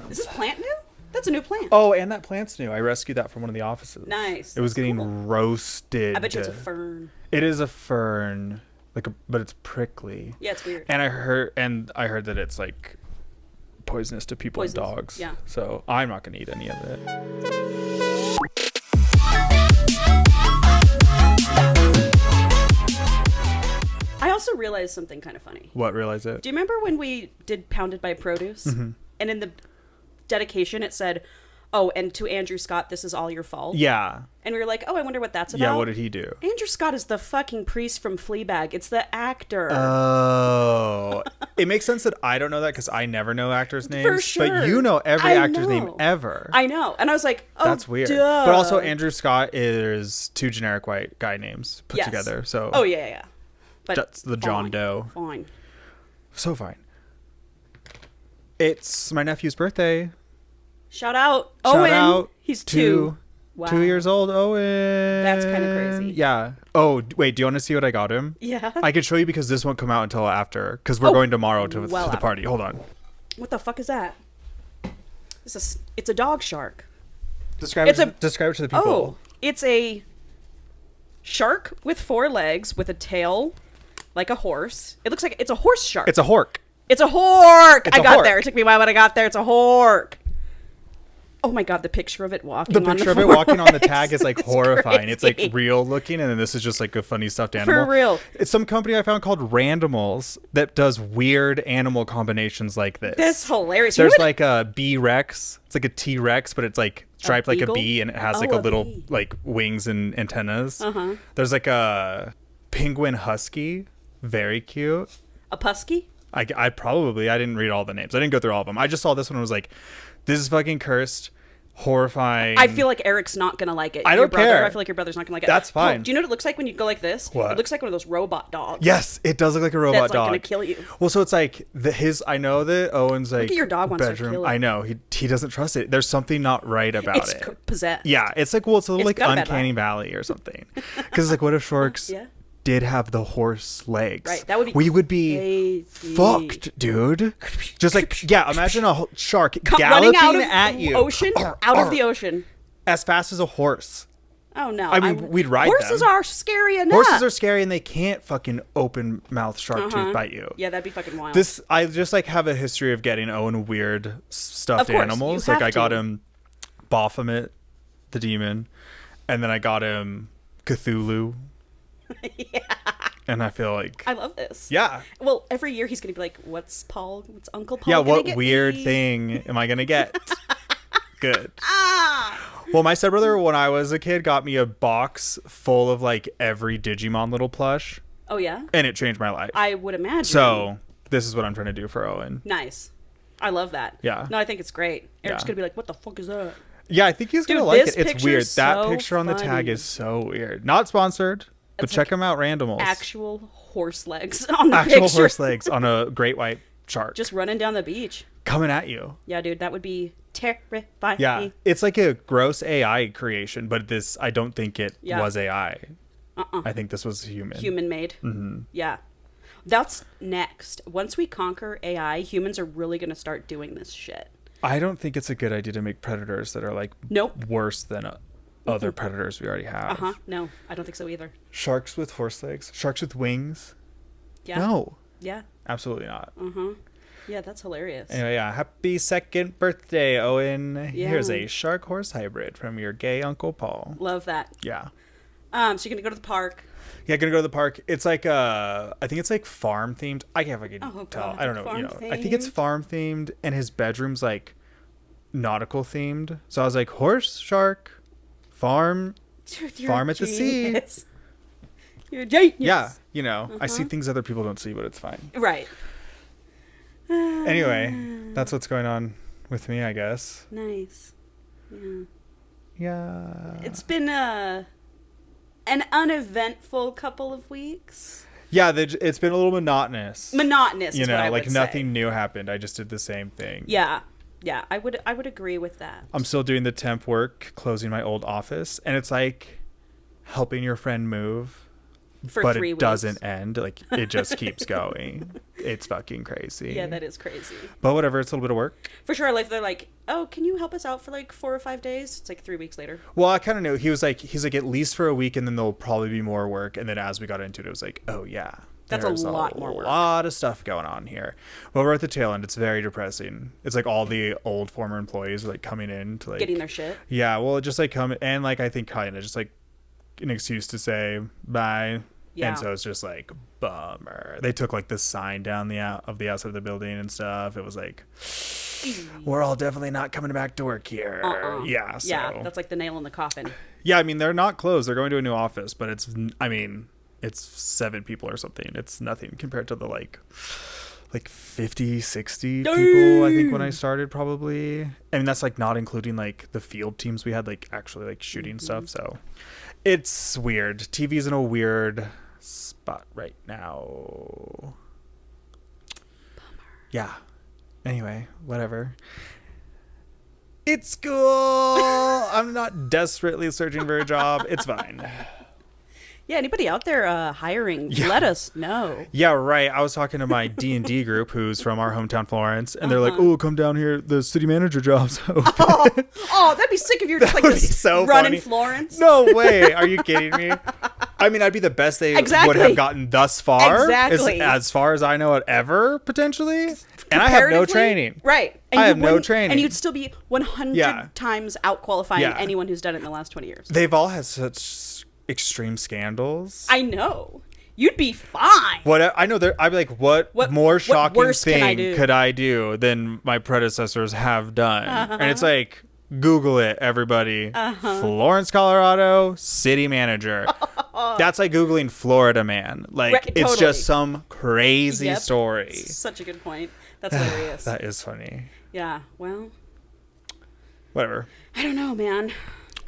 Is this plant new? That's a new plant. Oh, and that plant's new. I rescued that from one of the offices. Nice. It was getting roasted. I bet you it's a fern. It is a fern, but it's prickly. Yeah, it's weird. And I heard that it's like poisonous to people and dogs. Yeah. So I'm not gonna eat any of it. I also realized something kind of funny. What? Realize it? Do you remember when we did Pounded by Produce? Mm-hmm. And in the dedication it said, "Oh, and to Andrew Scott, this is all your fault." Yeah. And we were like, "Oh, I wonder what that's about." Yeah, what did he do? Andrew Scott is the fucking priest from Fleabag. It's the actor. Oh. It makes sense that I don't know that because I never know actors' names. For sure. But you know every actor's name ever. I know. And I was like, oh, that's weird. duh. But also Andrew Scott is two generic white guy names put together. So oh, yeah. But that's the John Doe. Fine. So fine. It's my nephew's birthday. Shout out. Shout Owen. out He's 2. Wow. 2 years old, Owen. That's kind of crazy. Yeah. Oh, wait, do you want to see what I got him? Yeah. I could show you because this won't come out until after. Because we're going tomorrow to the party. Hold on. What the fuck is that? It's a dog shark. Describe it to the people. Oh, it's a shark with 4 legs with a tail like a horse. It looks like it's a horse shark. It's a hork. It's a hork. It's I a got hork. there. It took me a while, but I got there. It's a hork. Oh my god, the picture of it walking The on the picture of it walking on the tag is like horrifying. Crazy. It's like real looking, and then this is just like a funny stuffed animal. For real. It's some company I found called Randimals that does weird animal combinations like this. That's hilarious. There's like a B-Rex. It's like a T-Rex, but it's like striped like a beagle? bee, and it has like a little bee. like wings and antennas. Uh-huh. There's like a penguin husky. Very cute. A pusky? I didn't read all the names. I didn't go through all of them. I just saw this one and was like, this is fucking cursed. Horrifying. I feel like Eric's not gonna like it. I don't care. I feel like your brother's not gonna like it. That's fine. Oh, do you know what it looks like when you go like this? What? It looks like one of those robot dogs. Yes, it does look like a robot that's, like, dog. gonna kill you. Well, so it's like I know that Owen's like Look at your dog wants to bedroom. kill it. I know he doesn't trust it. There's something not right about It's it. possessed. Yeah, it's like it's a little like got a bad Uncanny vibe. Valley or something. Because like, what if sharks did have the horse legs? Right, that would be we would be fucked, dude. Just like imagine a shark galloping running out of at you, ocean, out of the ocean, as fast as a horse. Oh no! I mean, we'd ride horses them. are scary enough. Horses are scary, and they can't fucking open mouth shark tooth bite you. Yeah, that'd be fucking wild. I just like have a history of getting Owen weird stuffed Of course, animals. you Like have I got to. him Baphomet, the demon, and then I got him Cthulhu. Yeah. And I feel like I love this. Yeah. Well, every year he's gonna be like, "What's Uncle Paul? Yeah, gonna what get weird me?" thing am I gonna get? Good. Ah. Well, my stepbrother, when I was a kid, got me a box full of like every Digimon little plush. Oh yeah. And it changed my life. I would imagine. So this is what I'm trying to do for Owen. Nice. I love that. Yeah. No, I think it's great. Eric's Yeah. gonna be like, "What the fuck is that?" Yeah, I think he's gonna Dude, like this it. It's picture's weird. That so picture on the tag funny. is so weird. Not sponsored, but It's check like them out, Randimals. Actual horse legs on the Actual picture. horse legs on a great white shark. Just running down the beach. Coming at you. Yeah, dude, that would be terrifying. Yeah, it's like a gross AI creation, but this, I don't think it was AI. I think this was human. Human made. Mm-hmm. Yeah. That's next. Once we conquer AI, humans are really going to start doing this shit. I don't think it's a good idea to make predators that are like worse than other predators we already have. No, I don't think so either. Sharks with horse legs? Sharks with wings? Yeah. No. Yeah. Absolutely not. Yeah, that's hilarious. Anyway, yeah. Happy 2nd birthday, Owen. Yeah. Here's a shark horse hybrid from your gay Uncle Paul. Love that. Yeah. So you're going to go to the park. Yeah, gonna go to the park. It's like I think it's like farm themed. I can't fucking tell. I don't know. I think it's farm themed, and his bedroom's like nautical themed. So I was like, horse, shark, farm, farm at the sea. You're a genius. Yeah, I see things other people don't see, but it's fine. Right. Anyway, that's what's going on with me, I guess. Nice. Yeah. Yeah. It's been an uneventful couple of weeks. Yeah, it's been a little monotonous. Monotonous, is what I like would nothing say. new happened. I just did the same thing. Yeah, I would agree with that. I'm still doing the temp work, closing my old office, and it's like helping your friend move, For but 3 it weeks. doesn't end. Like, it just keeps going. It's fucking crazy. Yeah, that is crazy. But whatever, it's a little bit of work. For sure, like, they're like, oh, can you help us out for like 4 or 5 days? It's like 3 weeks later. Well, I kind of knew. He's like, at least for a week, and then there'll probably be more work. And then as we got into it, it was like, oh, yeah. That's a lot more work. A lot of stuff going on here. But we're at the tail end. It's very depressing. It's like all the old former employees are like coming in to like Getting their shit. Yeah, well, just like come and like I think kind of just like an excuse to say bye. Yeah. And so it's just like bummer. They took like the sign down the outside of the building and stuff. It was like, we're all definitely not coming back to work here. Yeah. So. Yeah, that's like the nail in the coffin. Yeah, I mean, they're not closed. They're going to a new office, but it's 7 people or something. It's nothing compared to the like 50, 60 people, I think, when I started, probably. I mean, that's like not including like the field teams we had, like actually like shooting stuff. So it's weird. TV's in a weird spot right now. Bummer. Yeah. Anyway, whatever. It's cool. I'm not desperately searching for a job. It's fine. Yeah, anybody out there hiring, let us know. Yeah, right. I was talking to my D&D group who's from our hometown Florence, and they're like, oh, come down here. The city manager job's open. Oh, that'd be sick if you were just like this so run funny. in Florence. No way. Are you kidding me? I mean, I'd be the best they would have gotten thus far. Exactly. As far as I know it ever, potentially. And I have no training. Right. And I have no training. And you'd still be 100 times out-qualifying anyone who's done it in the last 20 years. They've all had such extreme scandals. I know. You'd be fine. I know. I'd be like, what more shocking thing could I do than my predecessors have done? And it's like, Google it, everybody. Florence, Colorado, city manager. That's like Googling Florida man. Like, it's just some crazy story. Such a good point. That's hilarious. That is funny. Yeah, well. Whatever. I don't know, man.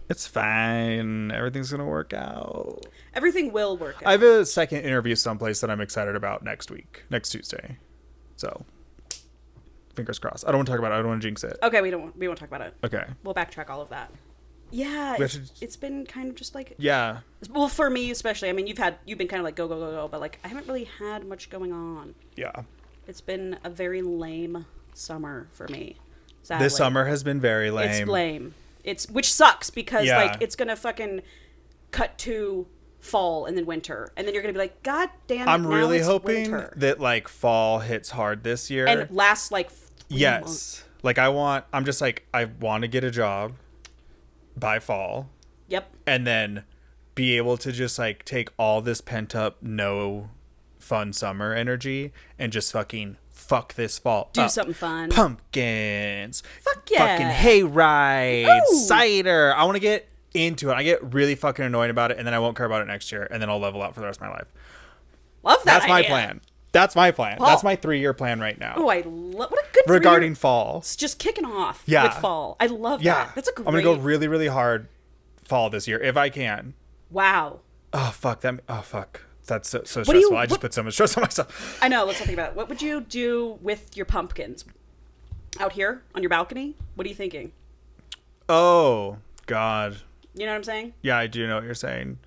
It's fine. Everything's going to work out. Everything will work out. I have a second interview someplace that I'm excited about next Tuesday. So, fingers crossed. I don't want to talk about it. I don't want to jinx it. Okay, we won't talk about it. Okay. We'll backtrack all of that. Yeah, it's been kind of just like... Yeah. Well, for me especially. I mean, you've been kind of like go, go, go, go, but like I haven't really had much going on. Yeah. It's been a very lame summer for me. Sadly. This summer has been very lame. It's lame. Which sucks because like it's gonna fucking cut to fall and then winter, and then you're gonna be like, God damn it! I'm really hoping winter. that like fall hits hard this year and lasts like 3 months. Like I want to get a job by fall. Yep. And then be able to just like take all this pent up no fun summer energy and just fucking fuck this fall do up. Something fun. Pumpkins. Fuck yeah. Fucking hayride. Cider. I want to get into it. I get really fucking annoyed about it, and then I won't care about it next year, and then I'll level out for the rest of my life. Love that. That's my plan. That's my plan. Paul. That's my 3-year plan right now. Oh, I love what a good regarding fall. It's just kicking off with fall. I love that. That's a great. I'm gonna go really, really hard fall this year if I can. Wow. Oh fuck that. Oh fuck. That's so stressful. I just put so much stress on myself. I know. Let's not think about it. What would you do with your pumpkins out here on your balcony? What are you thinking? Oh God. You know what I'm saying? Yeah, I do know what you're saying.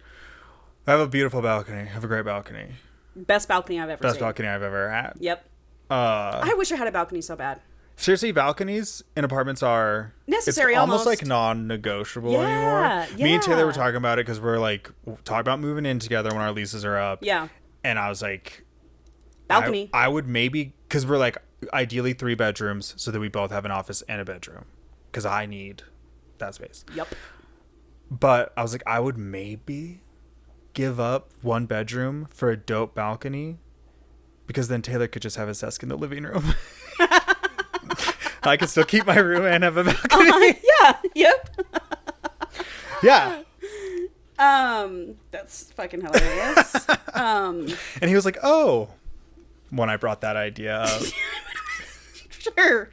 I have a beautiful balcony. I have a great balcony. Best balcony I've ever seen. Best balcony I've ever had. Yep. I wish I had a balcony so bad. Seriously, balconies in apartments are necessary. It's almost like non-negotiable anymore. Yeah. Me and Taylor were talking about it because we're like talking about moving in together when our leases are up. Yeah. And I was like, balcony. I would maybe, because we're like ideally 3 bedrooms so that we both have an office and a bedroom because I need that space. Yep. But I was like, I would maybe give up 1 bedroom for a dope balcony because then Taylor could just have his desk in the living room. I could still keep my room and have a balcony. Yeah. Yep. Yeah. That's fucking hilarious. And he was like, "Oh," when I brought that idea up. Sure.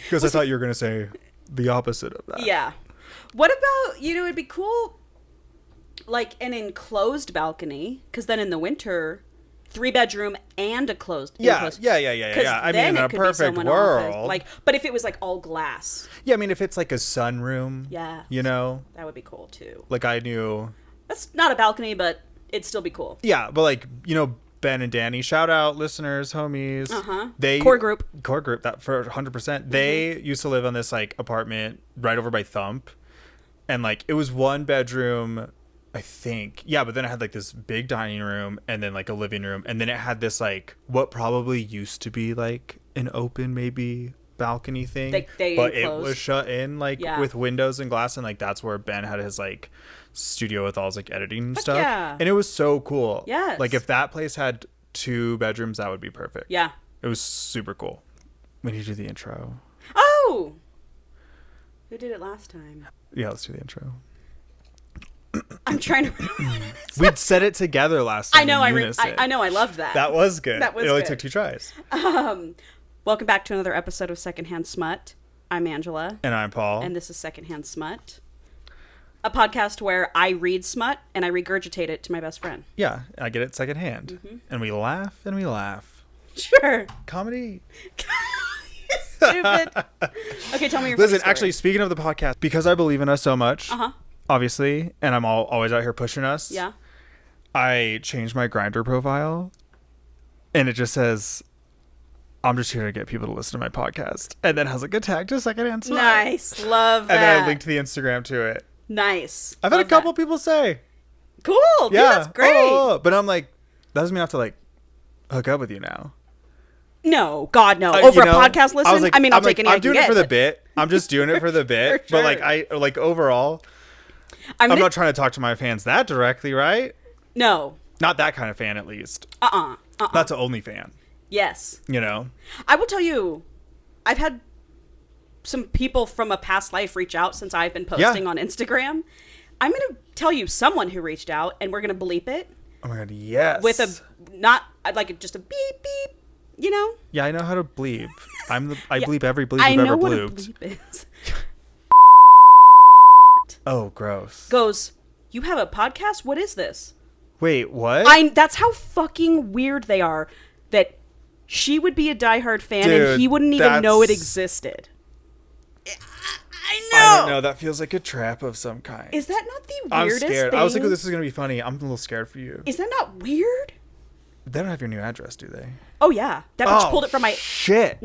Because I thought you were gonna say the opposite of that. Yeah. What about it'd be cool, like an enclosed balcony, because then in the winter. 3-bedroom and a closed. Yeah. I mean, in a perfect world. Like, but if it was like all glass. Yeah, I mean, if it's like a sunroom. Yeah. You know. That would be cool too. Like I knew. That's not a balcony, but it'd still be cool. Yeah, but like, you know, Ben and Danny, shout out listeners, homies. They core group that for 100%. They used to live on this like apartment right over by Thump, and like it was 1 bedroom, I think. Yeah, but then it had like this big dining room and then like a living room, and then it had this like what probably used to be like an open maybe balcony thing, they but enclosed. it was shut in like with windows and glass, and like that's where Ben had his like studio with all his like editing and stuff. And it was so cool. Like if that place had 2 bedrooms, that would be perfect. It was super cool. We need to do the intro. Oh, who did it last time? Yeah, let's do the intro. I'm trying to We'd said it together last time. I know. I know. I loved that. That was good. That was it only good. took 2 tries. Welcome back to another episode of Secondhand Smut. I'm Angela. And I'm Paul. And this is Secondhand Smut, a podcast where I read smut and I regurgitate it to my best friend. Yeah, I get it secondhand. And we laugh and we laugh. Sure. Comedy. Stupid. Okay, tell me your Listen, story. actually, speaking of the podcast, because I believe in us so much, obviously, and I'm always out here pushing us. Yeah. I changed my Grindr profile, and it just says, I'm just here to get people to listen to my podcast. And then has like a tag to Secondhand Smut. Nice. Love that. And then I linked the Instagram to it. Nice. I've had a couple people say. Cool. Dude, that's great. But I'm like, that doesn't mean I have to like hook up with you now. No, God, no. Over a podcast listen? Like, I'll take any I can get. I'm doing it for the bit. I'm just doing it for the bit. Sure. But like overall, I'm not trying to talk to my fans that directly, right? No. Not that kind of fan, at least. That's an only fan. Yes. You know? I will tell you, I've had some people from a past life reach out since I've been posting on Instagram. I'm going to tell you someone who reached out, and we're going to bleep it. Oh my God, yes. With just a beep, beep, you know? Yeah, I know how to bleep. I bleep every bleep I've ever bleeped. I know what a bleep is. Oh, gross. Goes, you have a podcast? What is this? Wait, what? That's how fucking weird they are. That she would be a diehard fan, dude, and he wouldn't even know it existed. I know. I don't know. That feels like a trap of some kind. Is that not the weirdest I'm scared. thing? I was like, oh, this is going to be funny. I'm a little scared for you. Is that not weird? They don't have your new address, do they? Oh, yeah. That bitch pulled it from my... shit.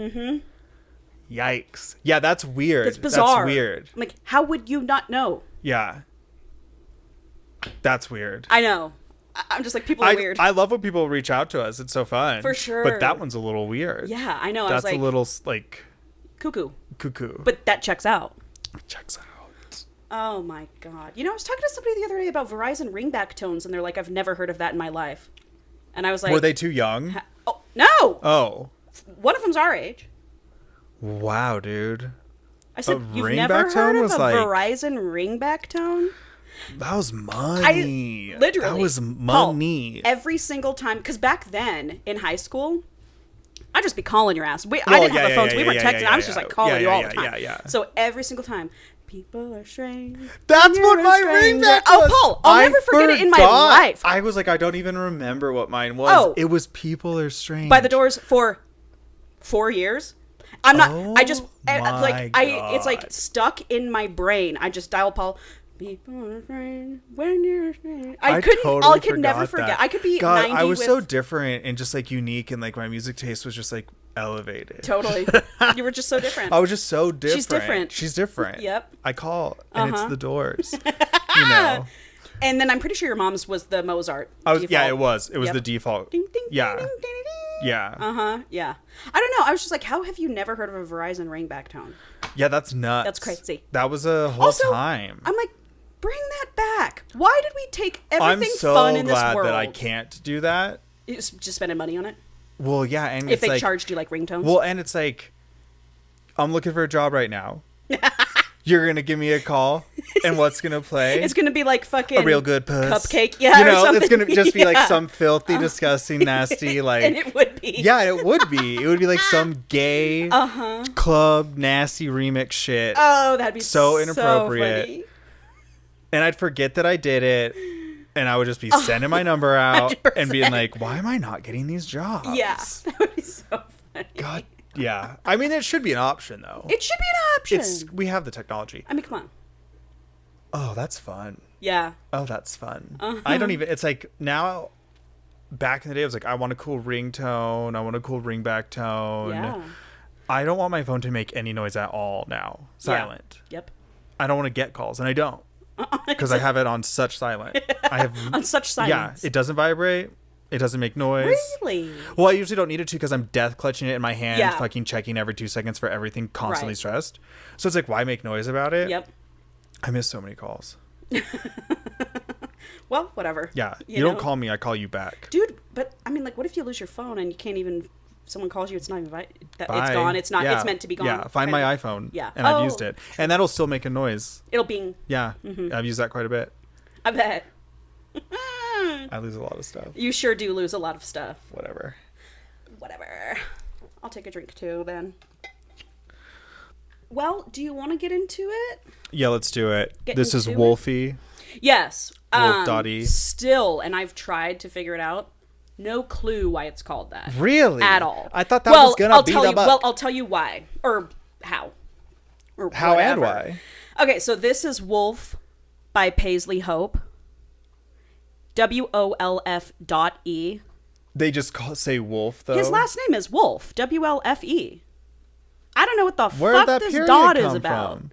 Yikes. Yeah, that's weird. It's bizarre. That's weird. I'm like, how would you not know? Yeah. That's weird. I know. I'm just like, people are weird. I love when people reach out to us. It's so fun. For sure. But that one's a little weird. Yeah, I know. That's I was like, a little, like... Cuckoo. Cuckoo. But that checks out. Checks out. Oh, my God. You know, I was talking to somebody the other day about Verizon ringback tones, and they're like, I've never heard of that in my life. And I was like... Were they too young? Oh, no! Oh. One of them's our age. Wow, dude. I said, you've never heard of a Verizon ringback tone? That was money. Literally. That was money. Paul, every single time, because back then, in high school, I'd just be calling your ass. I didn't have phones. We were texting. I was just like calling you all the time. So every single time, people are strange. That's what my ringback was. Oh, Paul, I'll never forget it in my life. I was like, I don't even remember what mine was. Oh. It was People Are Strange. By the Doors for 4 years. I'm not, I just, like, it's like stuck in my brain. I just dial Paul. People are strange when you're strange. I could never forget. That. I could be God, 90 I was so different and just like unique, and like my music taste was just like elevated. Totally. You were just so different. I was just so different. She's different. Yep. I call and it's the Doors. You know. And then I'm pretty sure your mom's was the Mozart. Yeah, it was. It was the default. Ding, ding, yeah. Ding, ding, ding, ding. Yeah. Yeah. I don't know. I was just like, how have you never heard of a Verizon ringback tone? Yeah, that's nuts. That's crazy. That was a whole time. I'm like, bring that back. Why did we take everything fun in this world? I'm so glad that I can't do that. Just spending money on it? Well, yeah. And if they charged you like ringtones? Well, and it's like, I'm looking for a job right now. You're going to give me a call, and what's going to play? It's going to be like fucking... A real good puss. Cupcake, yeah, you know, it's going to just be like some filthy, disgusting, nasty, like... And it would be. Yeah, it would be. It would be like some gay club, nasty remix shit. Oh, that'd be so inappropriate. So funny. And I'd forget that I did it, and I would just be sending my number out 100%. And being like, why am I not getting these jobs? Yeah, that would be so funny. God. Yeah. I mean, it should be an option, though. It should be an option. We have the technology. I mean, come on. Oh, that's fun. Yeah. Oh, that's fun. I don't even, it's like now, back in the day, I was like, I want a cool ringtone. I want a cool ringback tone. Yeah. I don't want my phone to make any noise at all now. Silent. Yeah. Yep. I don't want to get calls, and I don't. Because I have it on such silent. I have on such silence. Yeah, it doesn't vibrate. It doesn't make noise. Really? Well, I usually don't need it to because I'm death clutching it in my hand, fucking checking every 2 seconds for everything, constantly stressed. So it's like, why make noise about it? Yep. I miss so many calls. Well, whatever. Yeah. You don't call me, I call you back. Dude, but I mean, like, what if you lose your phone and you can't even... Someone calls you, it's not even... It's gone. It's not... It's meant to be gone. Yeah, find my iPhone. Yeah. And I've used it. And that'll still make a noise. It'll bing. Yeah. I've used that quite a bit. I bet. I lose a lot of stuff. You sure do lose a lot of stuff. Whatever. I'll take a drink too, then. Well, do you want to get into it? Yeah, let's do it. This is Wolf.E. Yes. Wolf.E. Still, and I've tried to figure it out. No clue why it's called that. Really? At all. I thought that was gonna be the book. Well, I'll tell you why. Or how. Or how whatever. And why. Okay, so this is Wolf by Paisley Hope. WOLF.E. They just say Wolf, though? His last name is Wolf. WLFE. I don't know what the Where fuck that this period dot is come about. from?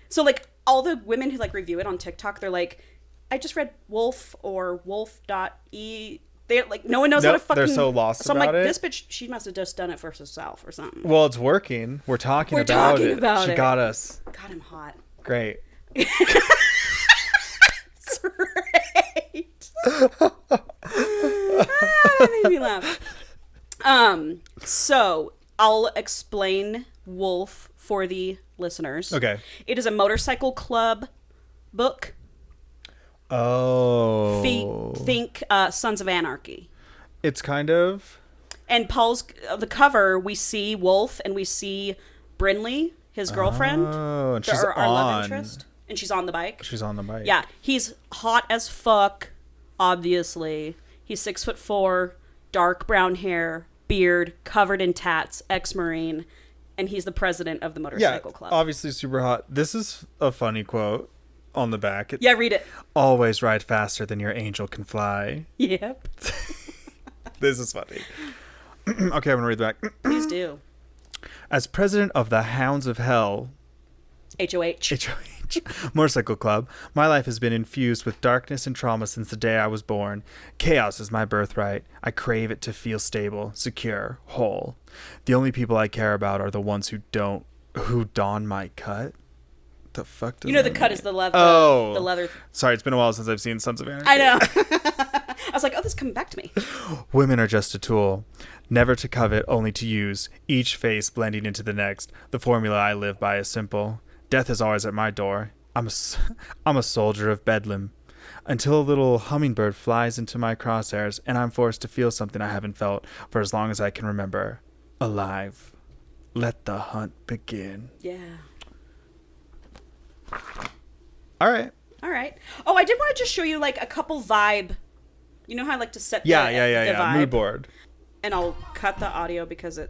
So, like, all the women who, like, review it on TikTok, they're like, I just read Wolf or Wolf.E. They're like, no one knows how to fucking... They're so lost so I'm about like, it. this bitch, she must have just done it for herself or something. Well, it's working. We're talking about it. She got us. God, I'm hot. Great. Great. That made me laugh. So I'll explain Wolf for the listeners. Okay. It is a motorcycle club book. Oh. Think Sons of Anarchy. It's kind of... And Paul's... the cover, we see Wolf and we see Brinley, his girlfriend. Oh, and she's our love interest. And she's on the bike. She's on the bike. Yeah. He's hot as fuck, obviously. He's 6'4", dark brown hair, beard, covered in tats, ex-Marine, and he's the president of the motorcycle club. Obviously super hot. This is a funny quote on the back. Yeah, read it. Always ride faster than your angel can fly. Yep. This is funny. Okay, I'm going to read the back. Please do. As president of the Hounds of Hell... HOH. Motorcycle Club, my life has been infused with darkness and trauma since the day I was born. Chaos is my birthright. I crave it to feel stable, secure, whole. The only people I care about are the ones who don my cut. The fuck does the cut is the leather. Oh, the leather. Sorry, it's been a while since I've seen Sons of Anarchy. I know. I was like, oh, this is coming back to me. Women are just a tool, never to covet, only to use. Each face blending into the next. The formula I live by is simple. Death is always at my door. I'm a soldier of bedlam. Until a little hummingbird flies into my crosshairs and I'm forced to feel something I haven't felt for as long as I can remember. Alive. Let the hunt begin. Yeah. All right. Oh, I did want to just show you like a couple vibe. You know how I like to set the vibe? Mood board. And I'll cut the audio because I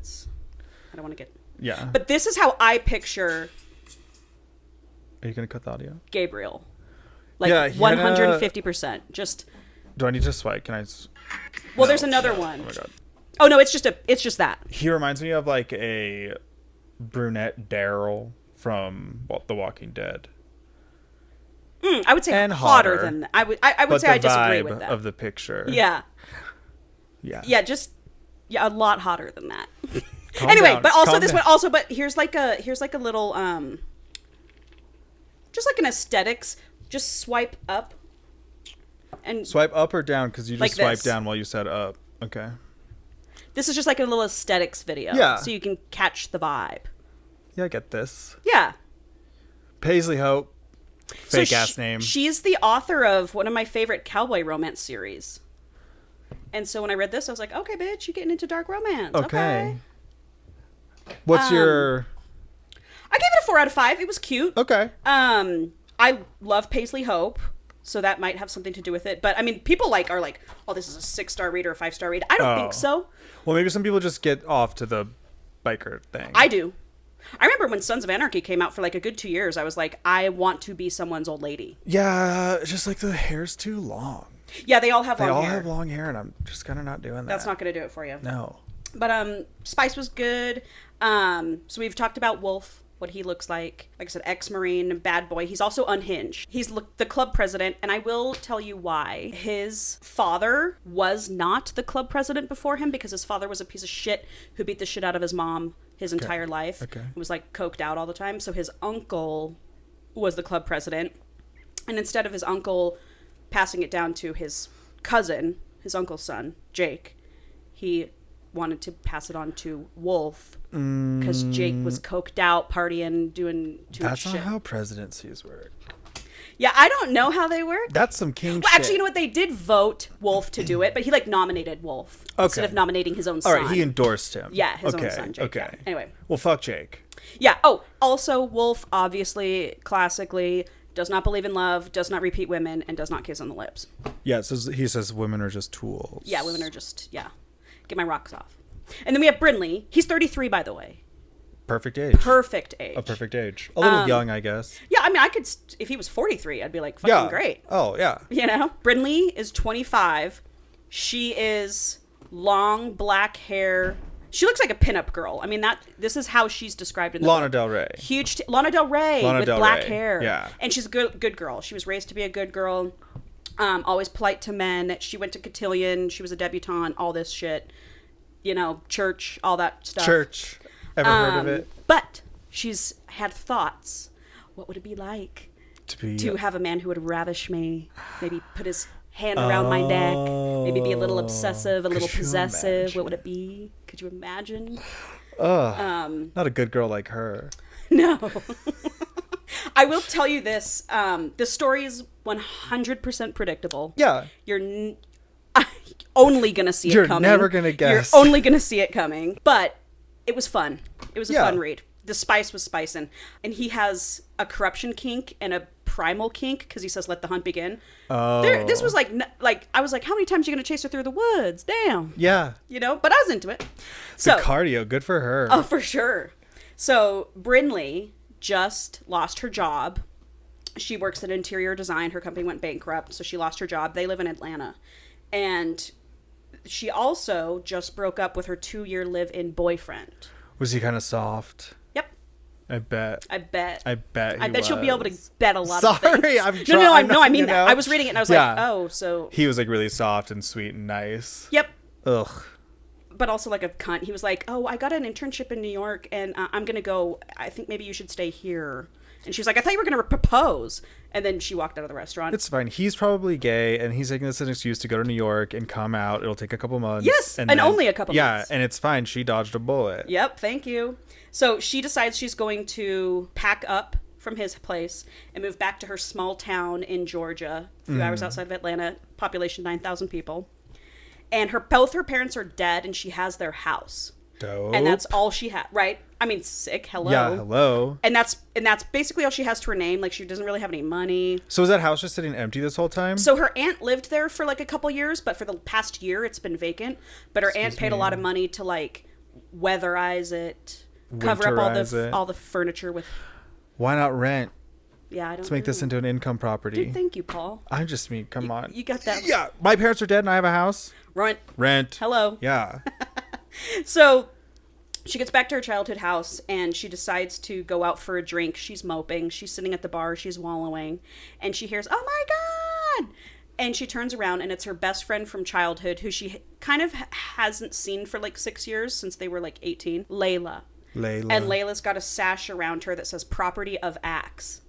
don't want to get... Yeah. But this is how I picture... Are you going to cut the audio? Gabriel. Like 150%. Just... Do I need to swipe? Can I... Well, there's another one. Oh my God. Oh, no, it's just that. He reminds me of like a brunette Daryl from The Walking Dead. I would say and hotter than that. I would say I disagree with that. Of the picture. Yeah. Yeah. Yeah, a lot hotter than that. Anyway, down. But also this one also, but here's like a little just like an aesthetics. Just swipe up. And swipe up or down because you just like swipe down while you said up. Okay. This is just like a little aesthetics video. Yeah. So you can catch the vibe. Yeah, I get this. Yeah. Paisley Hope. Fake ass name. She's the author of one of my favorite cowboy romance series. And so when I read this, I was like, okay, bitch, you're getting into dark romance. Okay. What's your... I gave it a 4 out of 5. It was cute. Okay. I love Paisley Hope, so that might have something to do with it. But, I mean, people are like, oh, this is a 6-star read or a 5-star read. I don't think so. Well, maybe some people just get off to the biker thing. I do. I remember when Sons of Anarchy came out for like a good 2 years, I was like, I want to be someone's old lady. Yeah, just like the hair's too long. Yeah, they all have long hair. They all have long hair, and I'm just kind of not doing that. That's not going to do it for you. No. But Spice was good. So we've talked about Wolf, what he looks like. Like I said, ex-Marine, bad boy. He's also unhinged. He's the club president, and I will tell you why. His father was not the club president before him because his father was a piece of shit who beat the shit out of his mom his entire life. Okay. And was like coked out all the time. So his uncle was the club president. And instead of his uncle passing it down to his cousin, his uncle's son, Jake, he wanted to pass it on to Wolf because Jake was coked out, partying, doing too much shit. That's not how presidencies work. Yeah, I don't know how they work. That's some king shit. Actually, you know what? They did vote Wolf to do it, but he like nominated Wolf instead of nominating his own son. All right, he endorsed him. Yeah, his own son, Jake. Okay. Yeah. Anyway. Well, fuck Jake. Yeah. Oh, also Wolf, obviously, classically, does not believe in love, does not repeat women, and does not kiss on the lips. Yeah, so he says women are just tools. Yeah, women are just, get my rocks off. And then we have Brindley. He's 33, by the way. Perfect age. Perfect age. A perfect age. A little young, I guess. Yeah, I mean, I could, if he was 43, I'd be like, fucking great. Oh, yeah. You know? Brindley is 25. She is long black hair. She looks like a pinup girl. I mean, this is how she's described in the Lana book. Del Rey. Huge. Lana Del Rey with black hair. Yeah. And she's a good girl. She was raised to be a good girl. Always polite to men. She went to cotillion. She was a debutante. All this shit. You know, church, all that stuff. Church. Ever heard of it? But she's had thoughts. What would it be like to have a man who would ravish me? Maybe put his hand around my neck. Maybe be a little obsessive, a little possessive. What would it be? Could you imagine? Not a good girl like her. No. I will tell you this. The story is 100% predictable. Yeah. You're only going to see it coming. You're never going to guess. You're only going to see it coming. But it was fun. It was a fun read. The spice was spicing. And he has a corruption kink and a primal kink because he says, let the hunt begin. Oh. This was like, I was like, how many times are you going to chase her through the woods? Damn. Yeah. You know, but I was into it. So, the cardio, good for her. Oh, for sure. So Brindley just lost her job. She works in interior design. Her company went bankrupt, so she lost her job. They live in Atlanta. And she also just broke up with her 2-year live-in boyfriend. Was he kind of soft? Yep. I bet she'll be able to bet a lot of things. Sorry, I'm trying. No, I mean that. I was reading it and I was like, oh, so... He was like really soft and sweet and nice. Yep. Ugh. But also like a cunt. He was like, oh, I got an internship in New York and I'm going to go. I think maybe you should stay here. And she was like, I thought you were going to propose. And then she walked out of the restaurant. It's fine. He's probably gay, and he's taking this as an excuse to go to New York and come out. It'll take a couple months. Yes, and then, only a couple months. Yeah, and it's fine. She dodged a bullet. Yep, thank you. So she decides she's going to pack up from his place and move back to her small town in Georgia, a few hours outside of Atlanta, population 9,000 people. And both her parents are dead, and she has their house. Dope. And that's all she had, right? I mean, sick. Hello. Yeah, hello. And that's basically all she has to her name. Like, she doesn't really have any money. So is that house just sitting empty this whole time? So her aunt lived there for like a couple years, but for the past year, it's been vacant. But her aunt paid a lot of money to like weatherize it, cover up all the furniture with. Why not rent? Yeah, I don't. Let's make this into an income property. Dude, thank you, Paul. I just mean, come on. You got that? Yeah, my parents are dead, and I have a house. Rent. Hello. Yeah. So she gets back to her childhood house and she decides to go out for a drink. She's moping. She's sitting at the bar. She's wallowing. And she hears, oh my God. And she turns around and it's her best friend from childhood who she kind of hasn't seen for like 6 years since they were like 18. Layla. And Layla's got a sash around her that says property of Axe.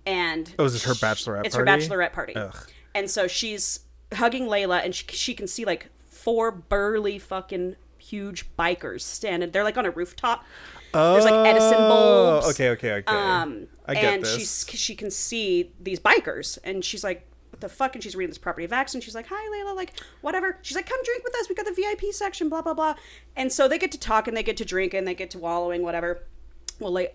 And is this her bachelorette party? It's her bachelorette party. Ugh. And so she's hugging Layla and she can see like 4 burly fucking huge bikers standing. They're like on a rooftop. There's like Edison bulbs. Okay. I get this. And she can see these bikers and she's like, what the fuck? And she's reading this property of Axe and she's like, hi Layla, like whatever. She's like, come drink with us. We got the VIP section, blah, blah, blah. And so they get to talk and they get to drink and they get to wallowing, whatever. Well,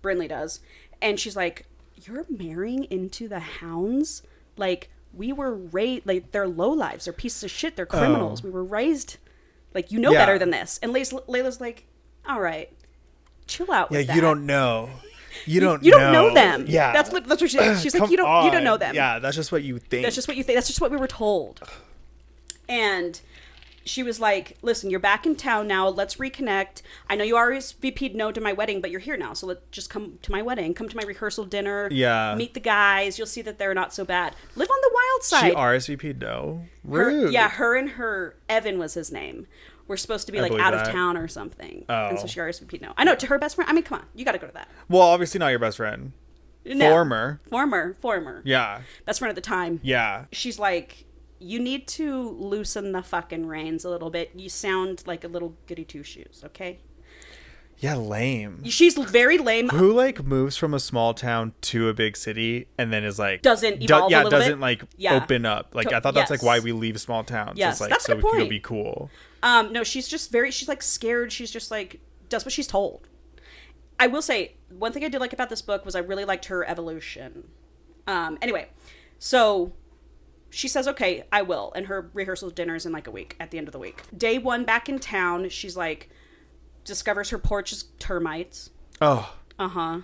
Brindley does. And she's like, you're marrying into the Hounds? Like, we were raised, like, they're lowlives. They're pieces of shit. They're criminals. We were raised, like, you know better than this. And Layla's like, all right. chill out with that. Yeah, you don't know. You don't know them. Yeah. That's what she's like, you don't know them. Yeah, that's just what you think. That's just what you think. That's just what we were told. And she was like, listen, you're back in town now. Let's reconnect. I know you RSVP'd no to my wedding, but you're here now. So let's just come to my wedding. Come to my rehearsal dinner. Yeah. Meet the guys. You'll see that they're not so bad. Live on the wild side. She RSVP'd no? Rude. Her and her, Evan was his name. We're supposed to be like out of town or something. Oh. And so she RSVP'd no. I know, to her best friend. I mean, come on. You got to go to that. Well, obviously not your best friend. No. Former. Yeah. Best friend at the time. Yeah. She's like, you need to loosen the fucking reins a little bit. You sound like a little goody two-shoes, okay? Yeah, lame. She's very lame. Who, like, moves from a small town to a big city and then is like... Doesn't evolve a little bit? Doesn't, like, open up. Like, I thought that's, like, why we leave small towns. Yes, it's, like, that's a so good we can point. go be cool. No, she's just she's, like, scared. She's just, like, does what she's told. I will say, one thing I did like about this book was I really liked her evolution. Anyway, so... She says, okay, I will. And her rehearsal dinner's in like a week, at the end of the week. Day one back in town, she's like, discovers her porch is termites. Oh. Uh-huh.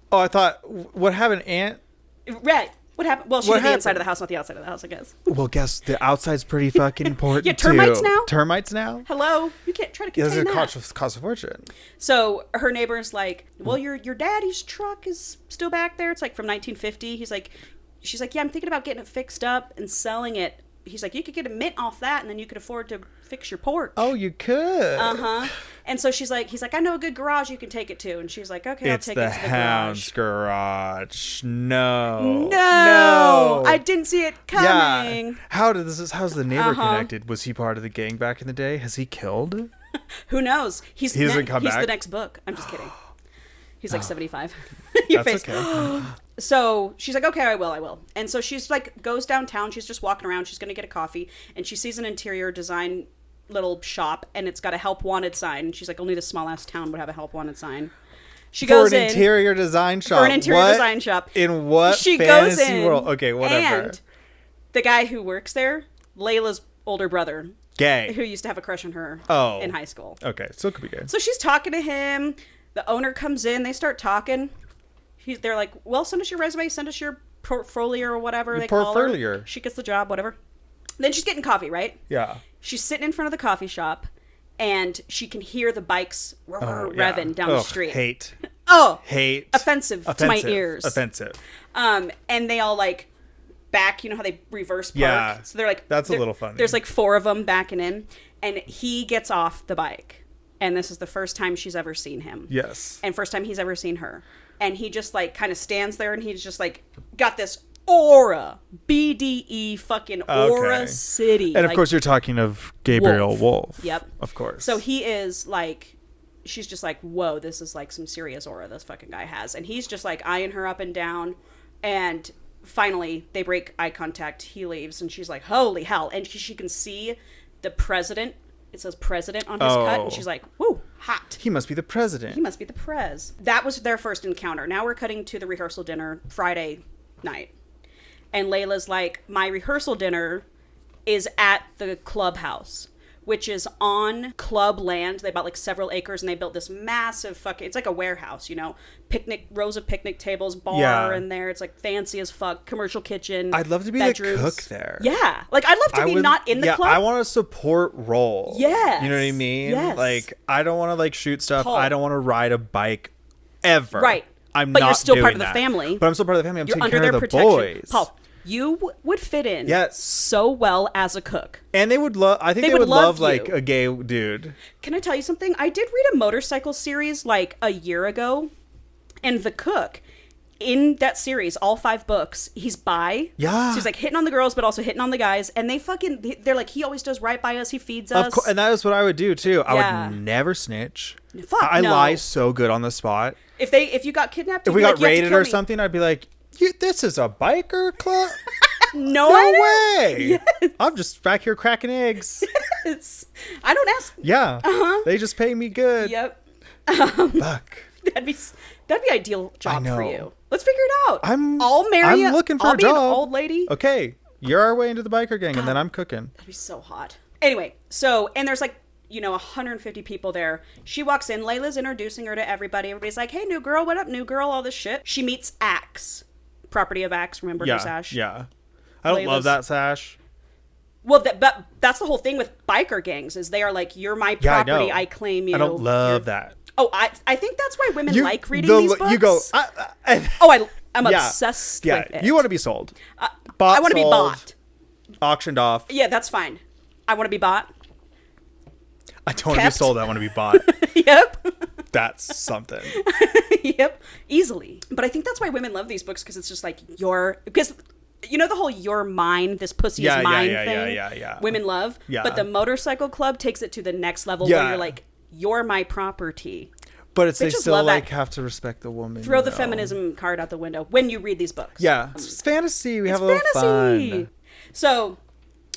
Oh, I thought, what happened, Aunt? Right. What happened? Well, she did the inside of the house, not the outside of the house, I guess. Well, guess the outside's pretty fucking important, yeah, termites too. now? Termites now? Hello? You can't try to contain that. Yeah, this cost a fortune. So her neighbor's like, well, your daddy's truck is still back there. It's like from 1950. She's like, yeah, I'm thinking about getting it fixed up and selling it. He's like, you could get a mint off that, and then you could afford to fix your porch. Oh, you could. Uh-huh. And so he's like, I know a good garage you can take it to. And she's like, okay, I'll take it to the garage. It's the Hound's garage. No. I didn't see it coming. Yeah. How's the neighbor connected? Was he part of the gang back in the day? Has he killed? Who knows? He doesn't come back? He's the next book. I'm just kidding. He's like 75. Your That's face. Okay. So she's like, okay, I will. And so she's like, goes downtown. She's just walking around. She's going to get a coffee. And she sees an interior design little shop. And it's got a help wanted sign. And she's like, only the small ass town would have a help wanted sign. She goes in. For an interior design shop. For an interior design shop. In what she fantasy goes in, world? Okay, whatever. And the guy who works there, Layla's older brother. Gay. Who used to have a crush on her in high school. Okay, so it could be gay. So she's talking to him. The owner comes in. They start talking. They're like, well, send us your resume. Send us your portfolio or whatever they call her. She gets the job, whatever. Then she's getting coffee, right? Yeah. She's sitting in front of the coffee shop, and she can hear the bikes revving down the street. Hate. Hate. Offensive to my ears. Offensive. And they all like back, you know how they reverse park? Yeah. So they're like... That's a little funny. There's like 4 of them backing in, and he gets off the bike. And this is the first time she's ever seen him. Yes. And first time he's ever seen her. And he just like kind of stands there and he's just like got this aura. BDE fucking aura city. And of course you're talking of Gabriel Wolf. Yep. Of course. So he is like, she's just like, whoa, this is like some serious aura this fucking guy has. And he's just like eyeing her up and down. And finally they break eye contact. He leaves and she's like, holy hell. And she can see the president. It says president on his cut, and she's like, woo, hot. He must be the president. He must be the prez. That was their first encounter. Now we're cutting to the rehearsal dinner Friday night. And Layla's like, my rehearsal dinner is at the clubhouse, which is on club land. They bought like several acres, and they built this massive fucking, it's like a warehouse, you know, rows of picnic tables, bar in there. It's like fancy as fuck, commercial kitchen. I'd love to be bedrooms. The cook there. Yeah. Like I'd love to be not in the club. I want a support role. Yes. You know what I mean? Yes. Like I don't want to like shoot stuff. Paul. I don't want to ride a bike ever. Right. But you're still part of the that. family. But I'm still part of the family. I'm You're taking under care their of the protection. boys. Paul, you would fit in so well as a cook. And they would love, I think they would love like a gay dude. Can I tell you something? I did read a motorcycle series like a year ago, and the cook in that series, all 5 books, he's bi. Yeah. So he's like hitting on the girls, but also hitting on the guys. And they're like, he always does right by us. He feeds us. Of course, and that is what I would do too. I would never snitch. I lie so good on the spot. If you got kidnapped, if we got raided or something, I'd be like, this is a biker club? No way. Yes. I'm just back here cracking eggs. Yes. I don't ask. Yeah. They just pay me good. Yep. Fuck. That'd be ideal job for you. Let's figure it out. I'm looking for a job. An old lady. Okay. You're our way into the biker gang, and then I'm cooking. That'd be so hot. Anyway, so, and there's like, 150 people there. She walks in. Layla's introducing her to everybody. Everybody's like, hey, new girl. What up, new girl? All this shit. She meets Axe. Property of Axe. Remember her sash? Yeah. I don't love that sash. Well, but that's the whole thing with biker gangs is they are like, you're my property. I claim you. I don't love that. Oh, I think that's why women like reading these books. You go. I'm obsessed with it. You want to be sold. I want to be bought. Auctioned off. Yeah, that's fine. I want to be bought. I don't want to be sold. I want to be bought. Yep. That's something. Yep. Easily. But I think that's why women love these books because it's just like because the whole "you're mine," this pussy is mine thing. Yeah. Women love. Yeah. But the motorcycle club takes it to the next level where you're like, you're my property. But they still have to respect the woman. Throw the feminism card out the window when you read these books. Yeah. It's fantasy. We have a little fun. So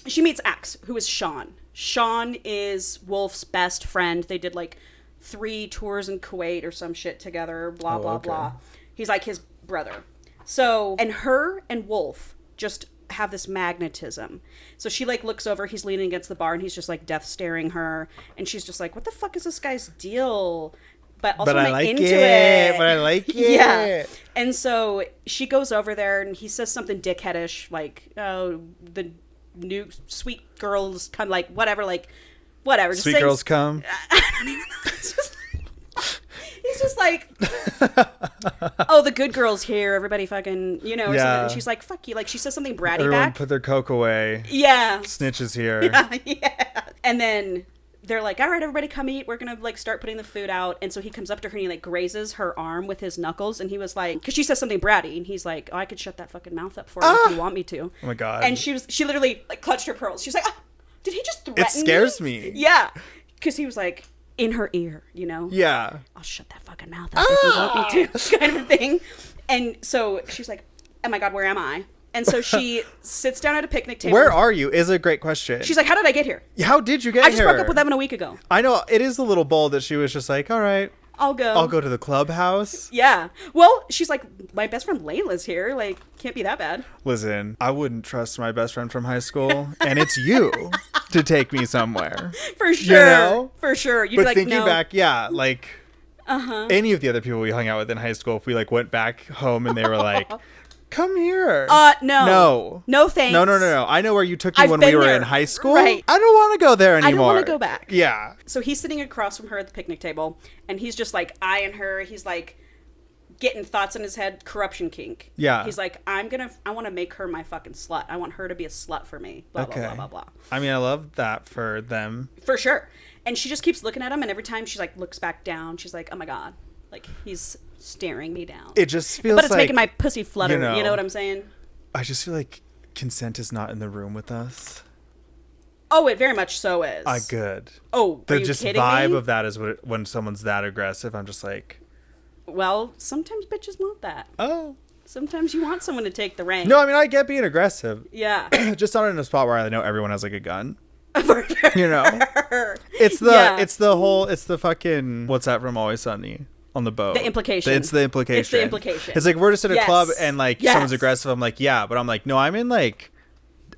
she meets Axe, who is Sean. Sean is Wolf's best friend. They did like 3 tours in Kuwait or some shit together, blah, blah. He's like his brother. So, and her and Wolf just have this magnetism. So she like looks over, he's leaning against the bar and he's just like death staring her. And she's just like, what the fuck is this guy's deal? But also I'm into it. But I like it. Yeah. And so she goes over there and he says something dickheadish like, oh, the new sweet girls come, like whatever. Just sweet girls come. I don't even know. He's just like, oh, the good girl's here. Everybody fucking, or something. And she's like, fuck you. Like she says something bratty Everyone back. Put their coke away. Yeah. Snitches here. Yeah. And then they're like, all right, everybody come eat. We're going to like start putting the food out. And so he comes up to her and he like grazes her arm with his knuckles. And he was like, because she says something bratty. And he's like, oh, I could shut that fucking mouth up for you if you want me to. Oh my God. And she literally like clutched her pearls. She was like, oh, did he just threaten me? It scares me. Yeah. Because he was like in her ear, Yeah. I'll shut that fucking mouth up if you want me to, kind of thing. And so she's like, oh my God, where am I? And so she sits down at a picnic table. Where are you is a great question. She's like, how did I get here? How did you get here? I just broke up with Evan a week ago. I know. It is a little bold that she was just like, all right. I'll go to the clubhouse. Yeah. Well, she's like, my best friend Layla's here. Like, can't be that bad. Listen, I wouldn't trust my best friend from high school. And it's you to take me somewhere. For sure. For sure. You'd but be like, thinking no. back, like... any of the other people we hung out with in high school, if we like went back home and they were like, come here. No. No thanks. No. I know where you took me when we were in high school. Right. I don't want to go there anymore. I don't want to go back. Yeah. So he's sitting across from her at the picnic table and he's just like eyeing her. He's like getting thoughts in his head, corruption kink. Yeah. He's like, I want to make her my fucking slut. I want her to be a slut for me. Blah, blah, blah, blah, blah. I mean, I love that for them. For sure. And she just keeps looking at him and every time she like looks back down, she's like, oh my God. Like he's staring me down. It just feels but it's making my pussy flutter. You know what I'm saying? I just feel like consent is not in the room with us. Oh, it very much so is. Good. Oh, the just vibe of that is when someone's that aggressive. I'm just like, well, sometimes bitches want that. Oh. Sometimes you want someone to take the reins. No, I mean I get being aggressive. Yeah. Just not in a spot where I know everyone has like a gun. For sure. It's the fucking what's that from Always Sunny? On the boat. The implication. It's the implication. It's like we're just at a club and like someone's aggressive. I'm like, yeah, but I'm like, no, I'm in like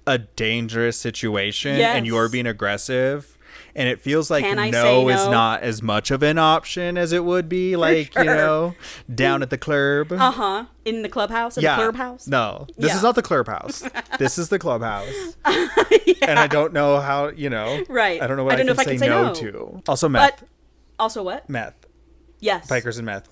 a dangerous situation and you're being aggressive. And it feels like no is not as much of an option as it would be like, down at the club. In the clubhouse? In the clubhouse? No. This is not the clubhouse. This is the clubhouse. And I don't know how, Right. I don't know what I can say no to. Also meth. But also what? Meth. Yes. Pikers and meth.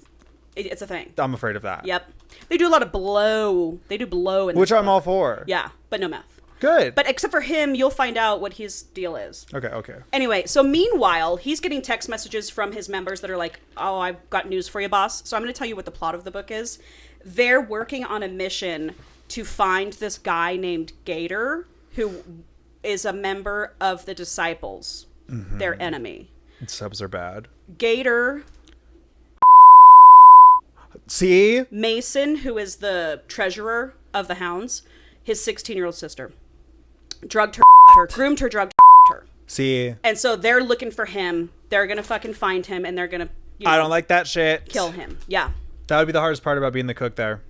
It's a thing. I'm afraid of that. Yep. They do a lot of blow. They do blow in which I'm all for. Yeah, but no meth. Good. But except for him, you'll find out what his deal is. Okay. Anyway, so meanwhile, he's getting text messages from his members that are like, oh, I've got news for you, boss. So I'm going to tell you what the plot of the book is. They're working on a mission to find this guy named Gator, who is a member of the Disciples, their enemy. And subs are bad. Gator... See? Mason, who is the treasurer of the Hounds, his 16-year-old sister, drugged her, groomed her, drugged her. See? And so they're looking for him. They're going to fucking find him, and they're going to, I don't like that shit. Kill him. Yeah. That would be the hardest part about being the cook there.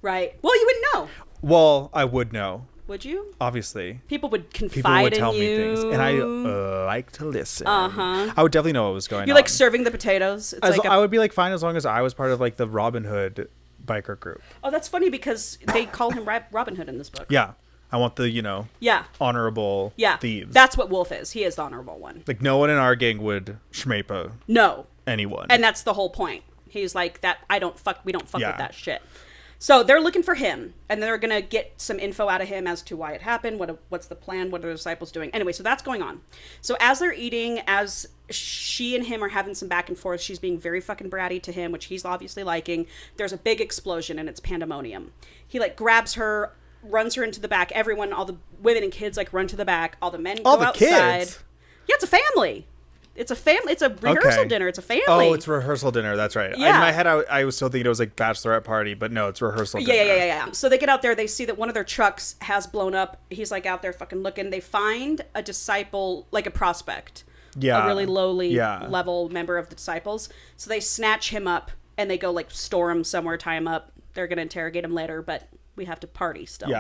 Right. Well, you wouldn't know. Well, I would know. Would you? Obviously. People would confide in you. People would tell me things. And I like to listen. Uh-huh. I would definitely know what was going on. You're like serving the potatoes. It's I would be like fine as long as I was part of like the Robin Hood biker group. Oh, that's funny because they call him Robin Hood in this book. Yeah. I want the, honorable thieves. That's what Wolf is. He is the honorable one. Like, no one in our gang would schmape anyone. And that's the whole point. He's like, we don't fuck with that shit. So they're looking for him, and they're going to get some info out of him as to why it happened, what's the plan, what are the disciples doing. Anyway, so that's going on. So as they're eating, as she and him are having some back and forth, she's being very fucking bratty to him, which he's obviously liking. There's a big explosion, and it's pandemonium. He, like, grabs her, runs her into the back. Everyone, all the women and kids, like, run to the back. All the men go outside. Kids? Yeah, it's a family. It's a family. It's a rehearsal dinner. It's a family. Oh, it's rehearsal dinner. That's right. Yeah. In my head, I was still thinking it was like bachelorette party, but no, it's rehearsal dinner. Yeah. So they get out there. They see that one of their trucks has blown up. He's like out there fucking looking. They find a disciple, like a prospect. Yeah. A really lowly level member of the disciples. So they snatch him up and they go like store him somewhere, tie him up. They're going to interrogate him later, but we have to party still,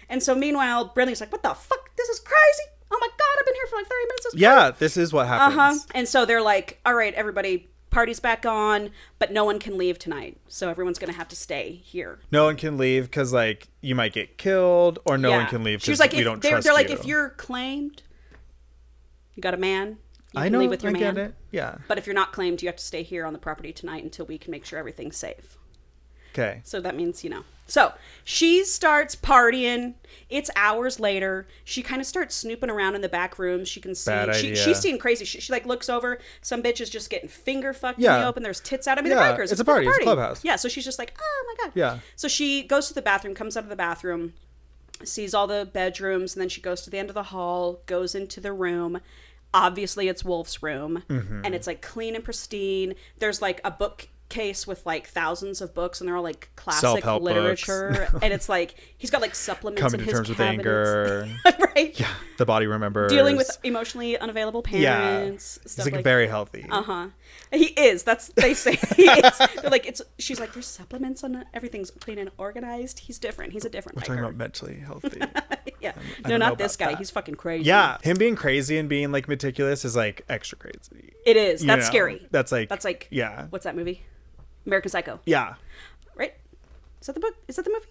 And so meanwhile, Brinley's like, what the fuck? This is crazy. Oh my God, I've been here for like 30 minutes. Yeah, this is what happens. And so they're like, all right, everybody, party's back on, but no one can leave tonight. So everyone's going to have to stay here. No one can leave because, like, you might get killed, or no one can leave because we don't trust you. They're like, if you're claimed, you got a man, you can leave with your man. I get it. Yeah. But if you're not claimed, you have to stay here on the property tonight until we can make sure everything's safe. Okay. So that means, So she starts partying. It's hours later. She kind of starts snooping around in the back rooms. She can see. Bad idea. She's seeing crazy. She like looks over. Some bitch is just getting finger fucked in the open. There's tits out. I mean, they're bikers. It's a party. It's a clubhouse. Yeah. So she's just like, oh my God. Yeah. So she goes to the bathroom, comes out of the bathroom, sees all the bedrooms, and then she goes to the end of the hall, goes into the room. Obviously, it's Wolf's room, and it's like clean and pristine. There's like a bookcase with like thousands of books, and they're all like classic self-help literature. And it's like he's got like supplements coming in to his terms with cabinets. Anger, right? Yeah, the body remembers. Dealing with emotionally unavailable parents. Yeah, stuff he's like very healthy. He is. They say he is. They're like She's like, there's supplements on it. Everything's clean and organized. He's different. He's a different. We're talking about mentally healthy. Yeah. No, not this guy. That. He's fucking crazy. Yeah, him being crazy and being like meticulous is like extra crazy. It is. That's scary. That's like yeah. What's that movie? American Psycho. Yeah. Right? Is that the book? Is that the movie?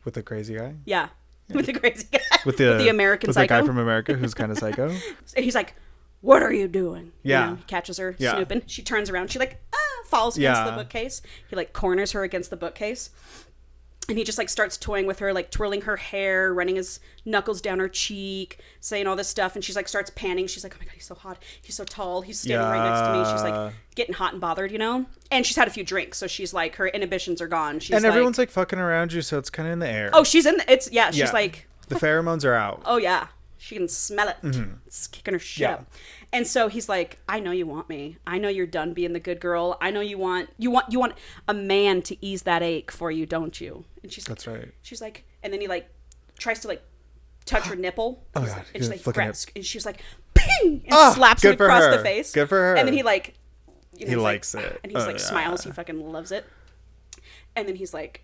With the crazy guy? Yeah. With the crazy guy. With the American with Psycho. With that guy from America who's kind of psycho. He's like, what are you doing? Yeah. He catches her snooping. She turns around. She like falls against the bookcase. He like corners her against the bookcase. And he just like starts toying with her, like twirling her hair, running his knuckles down her cheek, saying all this stuff. And she's like starts panning. She's like, oh my God, he's so hot. He's so tall. He's standing right next to me. She's like getting hot and bothered, And she's had a few drinks. So she's like, her inhibitions are gone. And everyone's like fucking around you. So it's kind of in the air. Oh, she's in she's like. The pheromones are out. Oh, yeah. She can smell it. It's kicking her shit up. And so he's like, I know you want me. I know you're done being the good girl. I know you want a man to ease that ache for you, don't you? And she's like, that's right. She's like, and then he like tries to like touch her nipple. Oh God. And she's like, and she's like, ping, and slaps him across the face. Good for her. And then he like, he likes it. And he's like smiles. He fucking loves it. And then he's like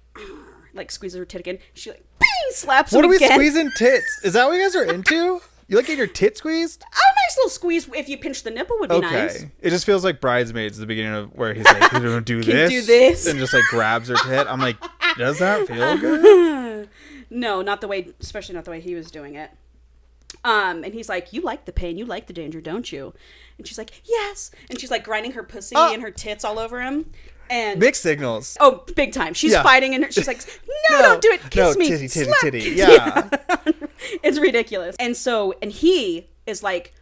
squeezes her tit again. She like, ping, slaps him again. What are we squeezing tits? Is that what you guys are into? You like getting your tit squeezed? A nice little squeeze if you pinch the nipple would be nice. It just feels like Bridesmaids at the beginning of where he's like, you don't do this. And just like grabs her tit. I'm like, does that feel good? No, especially not the way he was doing it. And he's like, you like the pain, you like the danger, don't you? And she's like, yes. And she's like grinding her pussy and her tits all over him. And mixed signals. Oh, big time. She's fighting and she's like, no, don't do it. Kiss me. Titty. Yeah. It's ridiculous. And he is like,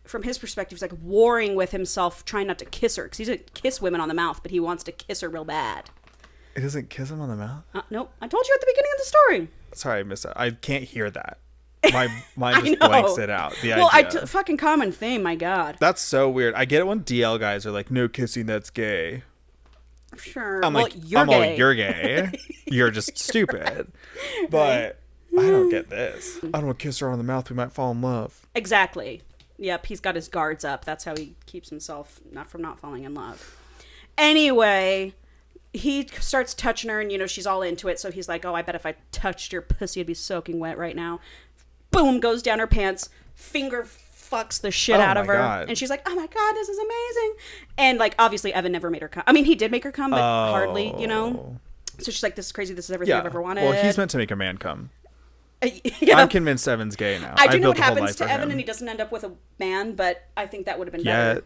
from his perspective, he's like warring with himself, trying not to kiss her. Because he doesn't kiss women on the mouth, but he wants to kiss her real bad. It doesn't kiss him on the mouth? Nope. I told you at the beginning of the story. Sorry, I missed that. I can't hear that. My mind just blanks it out. Fucking common theme, my God. That's so weird. I get it when DL guys are like, no kissing, that's gay. Sure. I'm like, you're gay. You're just stupid. But I don't get this. I don't want to kiss her on the mouth. We might fall in love. Exactly. Yep. He's got his guards up. That's how he keeps himself not falling in love. Anyway, he starts touching her, and, you know, she's all into it. So he's like, oh, I bet if I touched your pussy, it'd be soaking wet right now. Boom, goes down her pants, finger fucks the shit out of her. God. And she's like, oh my God, this is amazing. And, like, obviously Evan never made her come. I mean, he did make her come, but hardly, you know. So she's like, this is crazy. This is everything I've ever wanted. Well, he's meant to make a man come. I'm convinced Evan's gay now. I do know what happens to Evan, and he doesn't end up with a man, but I think that would have been better.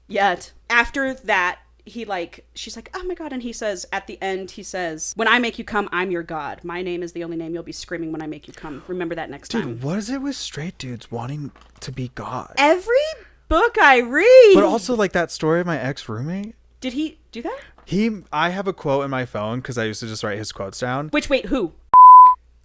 Yet. After that, she's like, oh my God. And he says, at the end, he says, when I make you come, I'm your God. My name is the only name you'll be screaming when I make you come. Remember that next time. Dude, what is it with straight dudes wanting to be God? Every book I read. But also, like, that story of my ex-roommate. Did he do that? I have a quote in my phone because I used to just write his quotes down. Wait, who?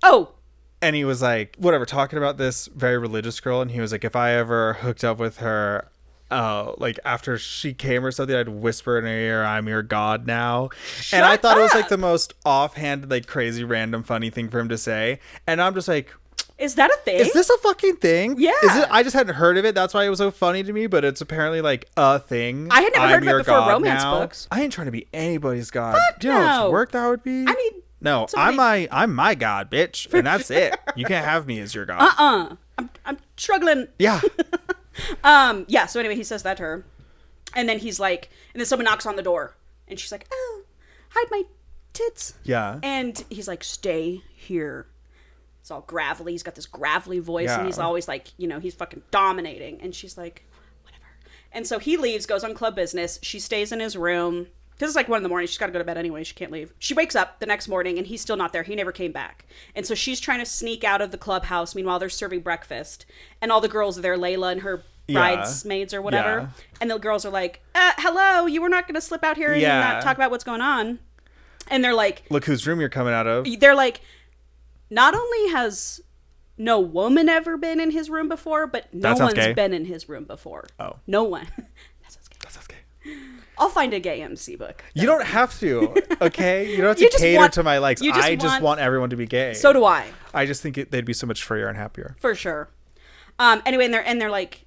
Oh. And he was like, whatever, talking about this very religious girl. And he was like, if I ever hooked up with her, like after she came or something, I'd whisper in her ear, I'm your God now. Shut and I thought it was like the most offhand, like crazy, random, funny thing for him to say. And I'm just like, is that a thing? Is this a fucking thing? Yeah. Is it? I just hadn't heard of it. That's why it was so funny to me. But it's apparently like a thing. I had never heard of it before romance books. I ain't trying to be anybody's God. Fuck Do you know how much work that would be? I mean, no, somebody... I'm my God, bitch, and that's it. You can't have me as your God. I'm struggling. Yeah. Yeah. So anyway, he says that to her, and then he's like, and then someone knocks on the door, and she's like, oh, hide my tits. Yeah. And he's like, stay here. It's all gravelly. He's got this gravelly voice, and he's always like, you know, he's fucking dominating. And she's like, whatever. And so he leaves, goes on club business. She stays in his room. Because it's like 1 a.m. She's got to go to bed anyway. She can't leave. She wakes up the next morning, and he's still not there. He never came back. And so she's trying to sneak out of the clubhouse. Meanwhile, they're serving breakfast. And all the girls are there, Layla and her bridesmaids or whatever. Yeah. And the girls are like, hello, you were not going to slip out here and not talk about what's going on. And they're like, look whose room you're coming out of. They're like, not only has no woman ever been in his room before, but no one's been in his room before. Oh. No one. That sounds gay. I'll find a gay MC book. You don't have to, okay? You don't have to cater to my likes. I just want everyone to be gay. So do I. I just think they'd be so much freer and happier. For sure. Anyway, and they're like,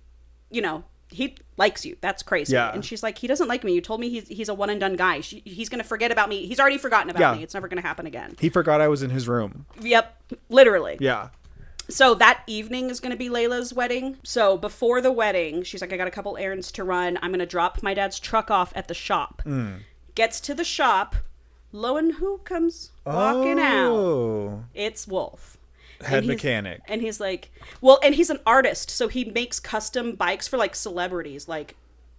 you know, he likes you. That's crazy. Yeah. And she's like, he doesn't like me. You told me he's a one and done guy. He's going to forget about me. He's already forgotten about me. It's never going to happen again. He forgot I was in his room. Yep. Literally. Yeah. So that evening is going to be Layla's wedding. So before the wedding, she's like, I got a couple errands to run. I'm going to drop my dad's truck off at the shop. Gets to the shop. Lo and who comes walking out? It's Wolf. Head mechanic. And he's like, well, and he's an artist, so he makes custom bikes for like celebrities, like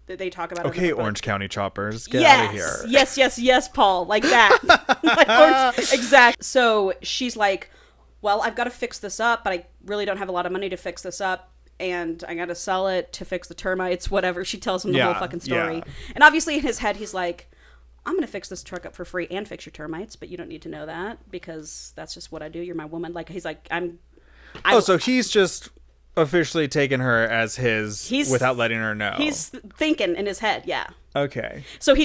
they talk about. Okay, Orange County choppers, get out of here. Yes, Paul, like that. Like exact. So she's like, well, I've got to fix this up, but I really don't have a lot of money to fix this up, and I got to sell it to fix the termites, whatever. She tells him the whole fucking story. Yeah. And obviously in his head, he's like, I'm going to fix this truck up for free and fix your termites, but you don't need to know that because that's just what I do. You're my woman. Like, he's like, so he's just officially taken her as his without letting her know. He's thinking in his head. Yeah. Okay. So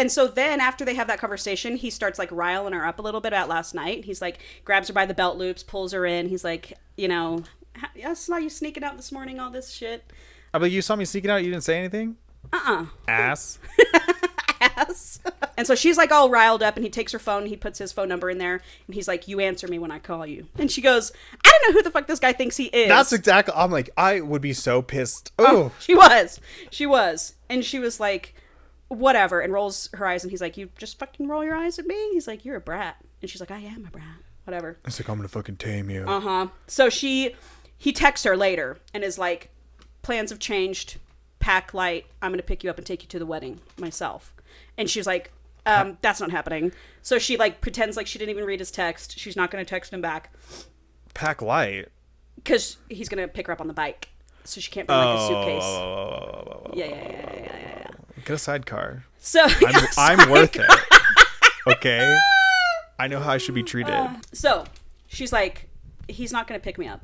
so then after they have that conversation, he starts like riling her up a little bit about last night. He's like, grabs her by the belt loops, pulls her in. He's like, you know, I saw you sneaking out this morning, all this shit. But you saw me sneaking out. You didn't say anything? Ass. Ass. And so she's like all riled up, and he takes her phone, he puts his phone number in there, and he's like, you answer me when I call you. And she goes, I don't know who the fuck this guy thinks he is. That's exactly, I'm like, I would be so pissed. Oh. She was. And she was like, whatever, and rolls her eyes, and he's like, you just fucking roll your eyes at me? He's like, you're a brat. And she's like, I am a brat. Whatever. It's like, I'm gonna fucking tame you. So he texts her later, and is like, plans have changed, pack light, I'm gonna pick you up and take you to the wedding myself. And she's like, that's not happening. So she like pretends like she didn't even read his text. She's not going to text him back. Pack light? Because he's going to pick her up on the bike. So she can't bring like a suitcase. Yeah. Get a sidecar. So I'm worth it. Okay? I know how I should be treated. So she's like, he's not going to pick me up.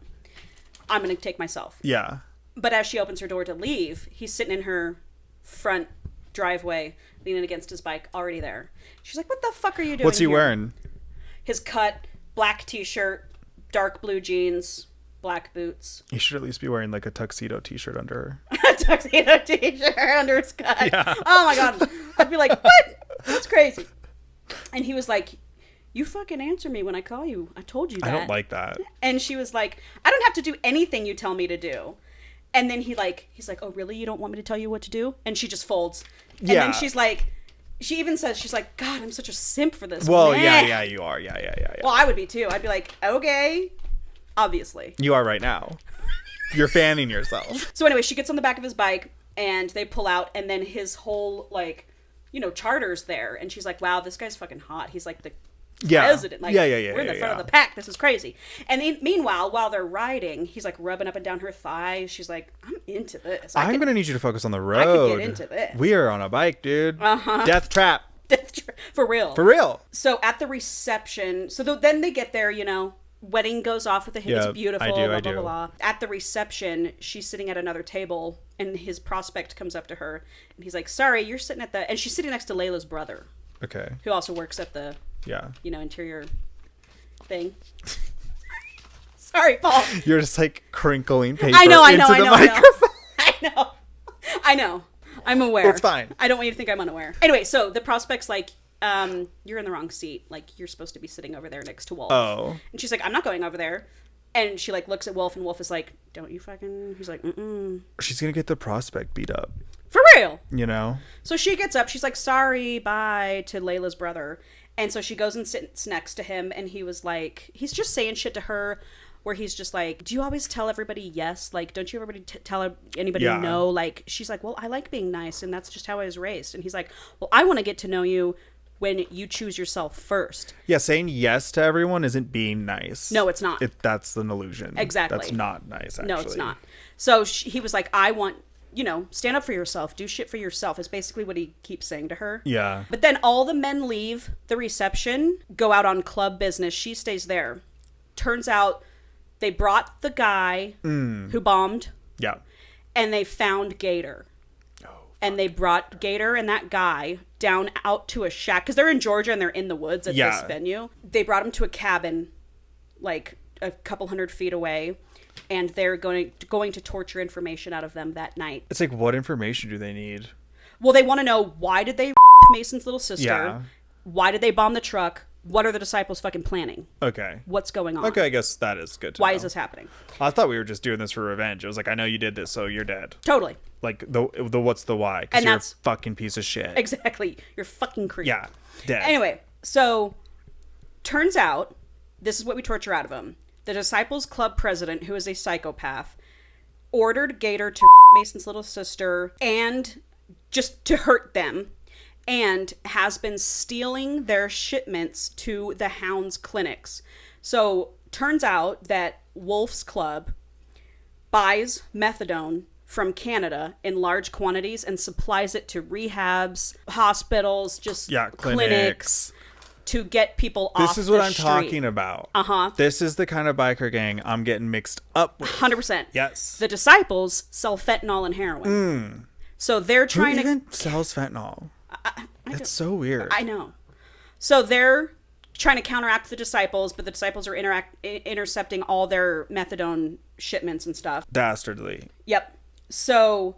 I'm going to take myself. Yeah. But as she opens her door to leave, he's sitting in her front driveway, leaning against his bike, already there. She's like, what the fuck are you doing? What's he wearing? His cut, black t-shirt, dark blue jeans, black boots. He should at least be wearing like a tuxedo t-shirt under. A tuxedo t-shirt under his cut. Yeah. Oh my god. I'd be like, what? That's crazy. And he was like, you fucking answer me when I call you. I told you that. I don't like that. And she was like, I don't have to do anything you tell me to do. And then he's like, oh, really? You don't want me to tell you what to do? And she just folds. And then she's like, she even says, she's like, God, I'm such a simp for this. Well, yeah, you are. Yeah. Well, I would be too. I'd be like, okay, obviously. You are right now. You're fanning yourself. So anyway, she gets on the back of his bike and they pull out, and then his whole, like, you know, charter's there. And she's like, wow, this guy's fucking hot. He's like the president. Like, we're in the front of the pack. This is crazy. And then, meanwhile, while they're riding, he's like rubbing up and down her thighs. She's like, I'm into this. I'm going to need you to focus on the road. I could get into this. We are on a bike, dude. Uh-huh. Death trap. For real. For real. So at the reception, then they get there, you know, wedding goes off with a hit. It's beautiful. Blah, blah, blah. At the reception, she's sitting at another table, and his prospect comes up to her, and he's like, sorry, you're sitting at the... And she's sitting next to Layla's brother. Okay. Who also works at the... you know, interior thing. Sorry, Paul. You're just like crinkling paper I know. microphone. I know. I'm aware. It's fine. I don't want you to think I'm unaware. Anyway, so the prospect's like, you're in the wrong seat. Like, you're supposed to be sitting over there next to Wolf. Oh. And she's like, I'm not going over there. And she, like, looks at Wolf, and Wolf is like, don't you fucking... He's like, mm-mm. She's gonna get the prospect beat up. For real. You know? So she gets up. She's like, sorry, bye, to Layla's brother. And so she goes and sits next to him, and he was like, he's just saying shit to her where he's just like, do you always tell everybody yes? Like, don't you ever tell anybody no? Like, she's like, well, I like being nice, and that's just how I was raised. And he's like, well, I want to get to know you when you choose yourself first. Yeah, saying yes to everyone isn't being nice. No, it's not. That's an illusion. Exactly. That's not nice, actually. No, it's not. So he was like, I want... You know, stand up for yourself. Do shit for yourself is basically what he keeps saying to her. Yeah. But then all the men leave the reception, go out on club business. She stays there. Turns out they brought the guy who bombed. Yeah. And they found Gator. Oh. And they brought Gator and that guy down out to a shack. Because they're in Georgia and they're in the woods at this venue. They brought him to a cabin, like a couple 100 feet away. And they're going to torture information out of them that night. It's like, what information do they need? Well, they want to know, why did they Mason's little sister? Yeah. Why did they bomb the truck? What are the disciples fucking planning? Okay. What's going on? Okay, I guess that is good to Why know. is this happening? I thought we were just doing this for revenge. It was like, I know you did this, so you're dead. Totally. Like, the what's the why? Because you're a fucking piece of shit. Exactly. You're fucking creep. Yeah. Dead. Anyway, so turns out, this is what we torture out of him. The Disciples Club president, who is a psychopath, ordered Gator to Mason's little sister and just to hurt them, and has been stealing their shipments to the Hound's clinics. So turns out that Wolf's Club buys methadone from Canada in large quantities and supplies it to rehabs, hospitals, just clinics. To get people off the street. This is what I'm talking about. Uh-huh. This is the kind of biker gang I'm getting mixed up with. 100%. Yes. The Disciples sell fentanyl and heroin. So they're trying Who even sells fentanyl? That's so weird. I know. So they're trying to counteract the Disciples, but the Disciples are intercepting all their methadone shipments and stuff. Dastardly. Yep. So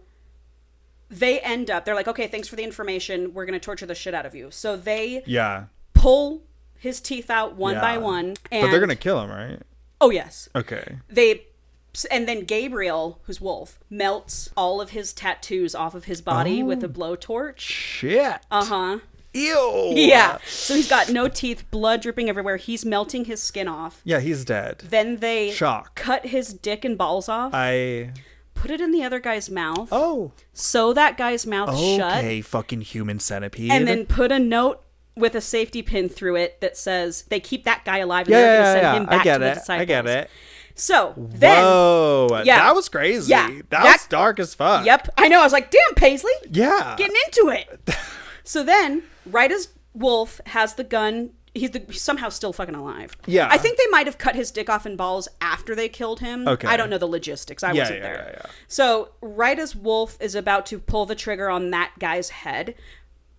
they end up, they're like, okay, thanks for the information. We're going to torture the shit out of you. So they... Yeah. Pull his teeth out one by one. And, but they're going to kill him, right? Oh, yes. Okay. And then Gabriel, who's Wolf, melts all of his tattoos off of his body with a blowtorch. Shit. Uh-huh. Ew. Yeah. So he's got no teeth, blood dripping everywhere. He's melting his skin off. Yeah, he's dead. Then they cut his dick and balls off. Put it in the other guy's mouth. Oh. Sew that guy's mouth shut. Okay, fucking human centipede. And then put a note with a safety pin through it that says they keep that guy alive and they're going to send him back to the Disciples. I get it. So then... Whoa. Yeah. That was crazy. Yeah. That was dark as fuck. Yep. I know. I was like, damn, Paisley. Yeah. Getting into it. So then, right as Wolf has the gun... He's somehow still fucking alive. Yeah. I think they might have cut his dick off and balls after they killed him. Okay. I don't know the logistics. I wasn't there. Yeah. So right as Wolf is about to pull the trigger on that guy's head...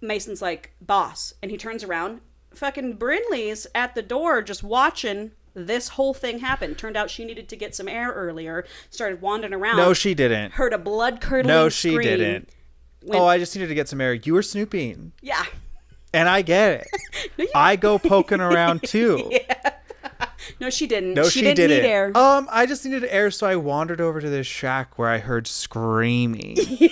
Mason's like, boss. And he turns around. Fucking Brinley's at the door just watching this whole thing happen. Turned out she needed to get some air earlier. Started wandering around. No, she didn't. Heard a blood-curdling scream. No, she didn't. I just needed to get some air. You were snooping. Yeah. And I get it. No, I go poking around too. Yeah. No, she didn't. No, she didn't need air. I just needed air, so I wandered over to this shack where I heard screaming. Yeah.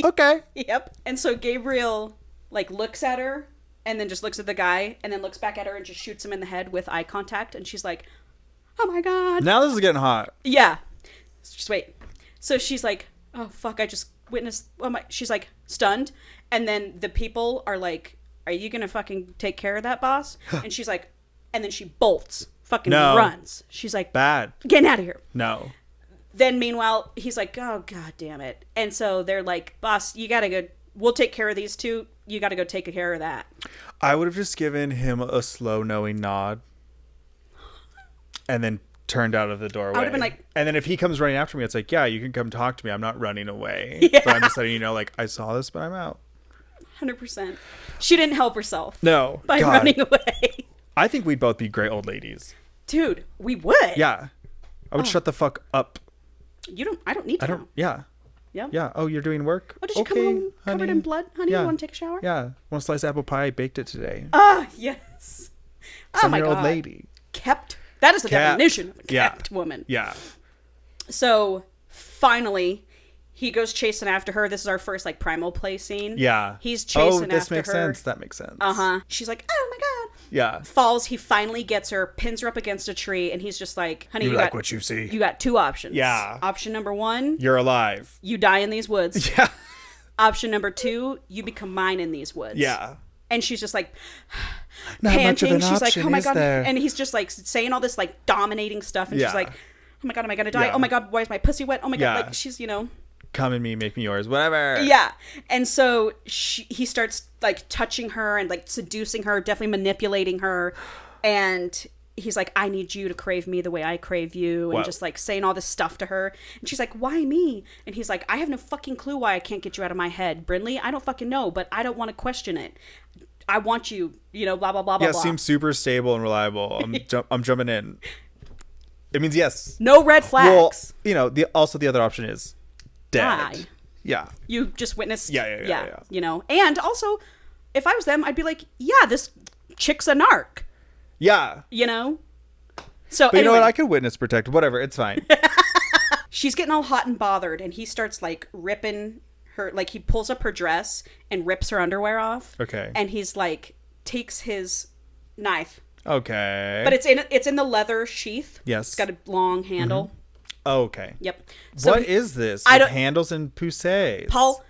Okay. Yep. And so Gabriel like looks at her and then just looks at the guy and then looks back at her and just shoots him in the head with eye contact. And she's like, oh my God. Now this is getting hot. Yeah. Just wait. So she's like, oh fuck, I just witnessed. Oh my. She's like stunned. And then the people are like, are you going to fucking take care of that, boss? And she's like, and then she bolts, fucking runs. She's like, bad. Getting out of here. No. Then meanwhile, he's like, oh, God damn it. And so they're like, boss, you got to go. We'll take care of these two. You got to go take care of that. I would have just given him a slow, knowing nod and then turned out of the doorway. I would have been like, and then if he comes running after me, it's like, yeah, you can come talk to me. I'm not running away. Yeah. But I'm just letting you know, like, I saw this, but I'm out. 100%. She didn't help herself. No. By running away. I think we'd both be great old ladies. Dude, we would. Yeah. I would shut the fuck up. I don't need to know. Yeah. Yeah. Yeah. Oh, you're doing work? Oh, did you come home covered in blood? Honey, you want to take a shower? Yeah. Want to slice apple pie? I baked it today. Ah, yes. Oh my God. Old lady. Kept. That is the definition of a kept woman. Yeah. So, finally, he goes chasing after her. This is our first, like, primal play scene. Yeah. He's chasing after her. Oh, this makes sense. That makes sense. Uh-huh. She's like, oh my God. Yeah. Falls. He finally gets her, pins her up against a tree, and he's just like, honey, you like what you see. You got two options. Yeah. Option number one. You're alive. You die in these woods. Yeah. Option number two. You become mine in these woods. Yeah. And she's just like not panting. Much of an she's option, like, oh my God. There? And he's just like saying all this like dominating stuff. And she's like, oh my God, am I going to die? Yeah. Oh my God, why is my pussy wet? Oh my God. Like she's, come in me, make me yours, whatever. Yeah. And so he starts like touching her and like seducing her, definitely manipulating her. And he's like, I need you to crave me the way I crave you. And just like saying all this stuff to her. And she's like, why me? And he's like, I have no fucking clue why I can't get you out of my head, Brindley. I don't fucking know, but I don't want to question it. I want you, blah, blah, blah, blah, blah. Yeah, seems super stable and reliable. I'm jumping in. It means yes. No red flags. Well, also the other option is dead. Die. Yeah. You just witnessed. Yeah. And also, if I was them, I'd be like, yeah, this chick's a narc. Yeah. So, but you know what? I could witness protect. Whatever. It's fine. She's getting all hot and bothered, and he starts like ripping her, like he pulls up her dress and rips her underwear off. Okay. And he's like takes his knife. Okay. But it's in the leather sheath. Yes. It's got a long handle. Mm-hmm. Okay. Yep. So what is this? With handles and poussées. Paul,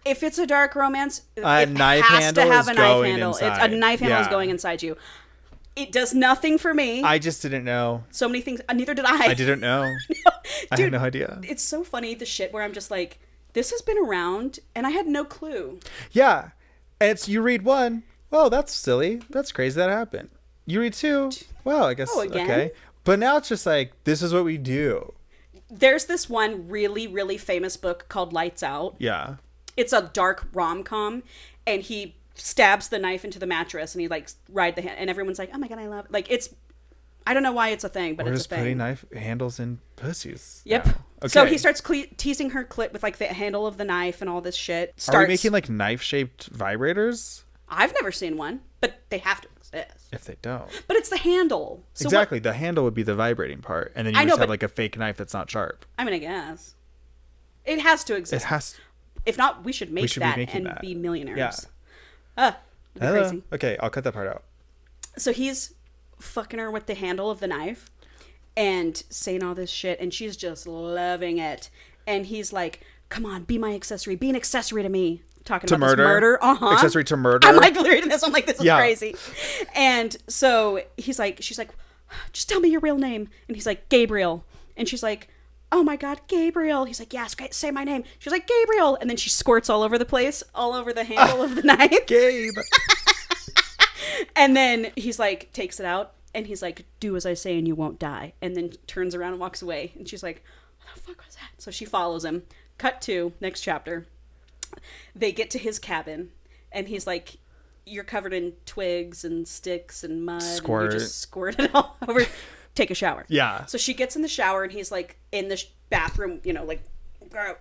if it's a dark romance, a knife handle is going inside. It's a knife handle is going inside you. It does nothing for me. I just didn't know. So many things. Neither did I. I didn't know. No, I had no idea. It's so funny, the shit where I'm just like, this has been around, and I had no clue. Yeah. And you read one, well, that's silly. That's crazy that happened. You read two, well, I guess, okay. But now it's just like, this is what we do. There's this one really, really famous book called Lights Out. Yeah. It's a dark rom-com, and he stabs the knife into the mattress, and he like ride the hand, and everyone's like, oh my God, I love it. Like, it's, I don't know why it's a thing, but it's a thing. We're just putting knife handles in pussies. Yep. Okay. So he starts teasing her clit with like the handle of the knife and all this shit. Are we making like knife-shaped vibrators? I've never seen one, but they have to exist. If they don't. But it's the handle. So exactly. The handle would be the vibrating part, and then you just have like a fake knife that's not sharp. I mean, I guess. It has to exist. It has. If not, we should make that and be millionaires. Yeah. Crazy. Okay, I'll cut that part out. So he's fucking her with the handle of the knife and saying all this shit, and she's just loving it. And he's like, come on, be my accessory. Be an accessory to me. Talking about this murder. Uh-huh. Accessory to murder. I'm like reading this. I'm like, this is crazy. And so she's like, just tell me your real name. And he's like, Gabriel. And she's like, oh my God, Gabriel. He's like, yes, say my name. She's like, Gabriel. And then she squirts all over the place, all over the handle of the knife. Gabe. And then he's like, takes it out. And he's like, do as I say and you won't die. And then turns around and walks away. And she's like, what the fuck was that? So she follows him. Cut to next chapter. They get to his cabin. And he's like, you're covered in twigs and sticks and mud. Squirt. And you just squirt it all over. Take a shower. Yeah. So she gets in the shower and he's like in the bathroom, like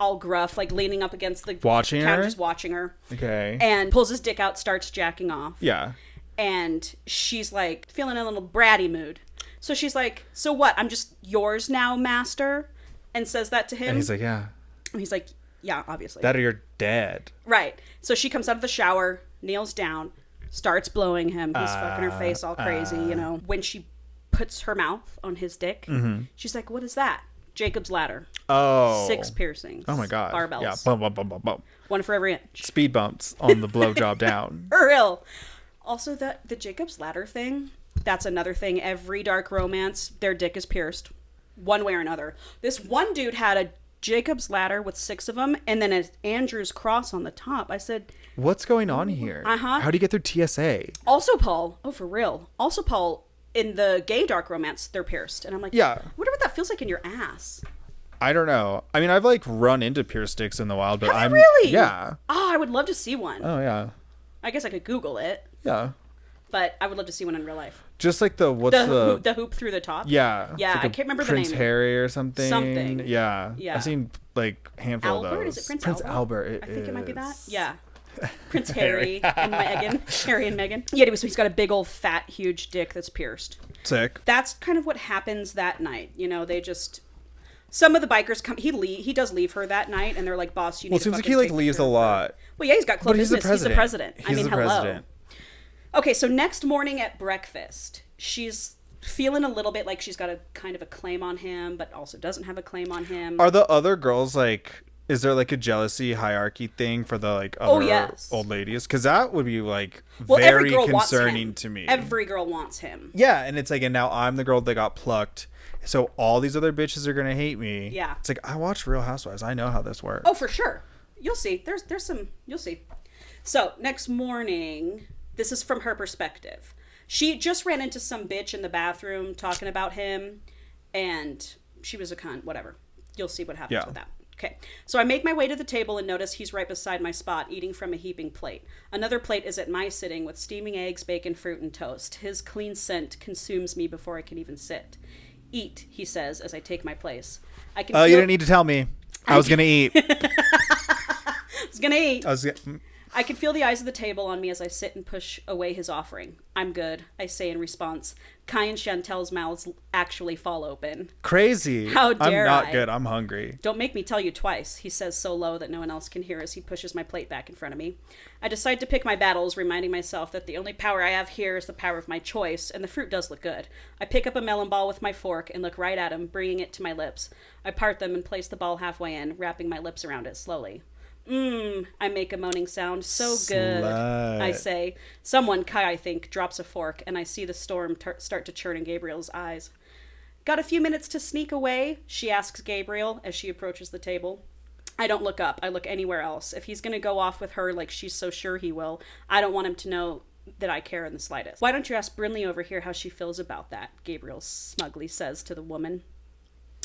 all gruff, like leaning up against the watching counter, her? just watching her. Okay. And pulls his dick out, starts jacking off. Yeah. And she's like feeling a little bratty mood. So she's like, so what? I'm just yours now, master? And says that to him. And he's like, yeah. And he's like, yeah, obviously. That or you're dead. Right. So she comes out of the shower, kneels down, starts blowing him. He's fucking her face all crazy, you know. When she puts her mouth on his dick, she's like, what is that? Jacob's ladder. Oh. 6 piercings. Oh my God. Barbells. Yeah. Bum, bum, bum, bum, bum. 1 for every inch. Speed bumps on the blowjob down. For real. Also, the Jacob's ladder thing, that's another thing. Every dark romance, their dick is pierced. One way or another. This one dude had a Jacob's ladder with 6 of them, and then an Andrew's cross on the top. I said, what's going on here? How do you get through TSA? Also, Paul, oh, for real. Also, Paul, in the gay dark romance, they're pierced. And I'm like, yeah. I wonder what that feels like in your ass. I don't know. I mean, I've like run into pierced sticks in the wild, but Have you really? Yeah. Oh, I would love to see one. Oh, yeah. I guess I could Google it. Yeah. But I would love to see one in real life. Just like the hoop through the top? Yeah. Yeah, like I can't remember Prince the name. Prince Harry or something. Something. Yeah. Yeah. I've seen like a handful of those. Is it Prince Albert? I think it might be that. Yeah. Prince Harry and Meghan. Harry and Meghan. Yeah, anyway, so he's got a big old fat huge dick that's pierced. Sick. That's kind of what happens that night. You know, they just... Some of the bikers come... He does leave her that night, and they're like, boss, you need to seems like he like leaves a lot. Well, yeah, he's got close business. He's the president. I mean, hello. President. Okay, so next morning at breakfast, she's feeling a little bit like she's got a kind of a claim on him, but also doesn't have a claim on him. Are the other girls like... Is there like a jealousy hierarchy thing for the like other old ladies? Because that would be like very concerning to me. Every girl wants him. Yeah, and it's like, and now I'm the girl that got plucked, so all these other bitches are gonna hate me. Yeah, it's like I watch Real Housewives. I know how this works. Oh, for sure. You'll see. There's some. You'll see. So next morning, this is from her perspective. She just ran into some bitch in the bathroom talking about him, and she was a cunt. Whatever. You'll see what happens with that. Okay, so I make my way to the table and notice he's right beside my spot, eating from a heaping plate. Another plate is at my sitting with steaming eggs, bacon, fruit, and toast. His clean scent consumes me before I can even sit. Eat, he says as I take my place. I can. You didn't need to tell me. I was gonna eat. I can feel the eyes of the table on me as I sit and push away his offering. I'm good, I say in response. Kai and Chantel's mouths actually fall open. Crazy. How dare I'm not good. I'm hungry. Don't make me tell you twice, he says so low that no one else can hear as he pushes my plate back in front of me. I decide to pick my battles, reminding myself that the only power I have here is the power of my choice, and the fruit does look good. I pick up a melon ball with my fork and look right at him, bringing it to my lips. I part them and place the ball halfway in, wrapping my lips around it slowly. I make a moaning sound. So good, I say. Someone, Kai, I think, drops a fork, and I see the storm start to churn in Gabriel's eyes. Got a few minutes to sneak away? She asks Gabriel as she approaches the table. I don't look up. I look anywhere else. If he's going to go off with her like she's so sure he will, I don't want him to know that I care in the slightest. Why don't you ask Brinley over here how she feels about that? Gabriel smugly says to the woman.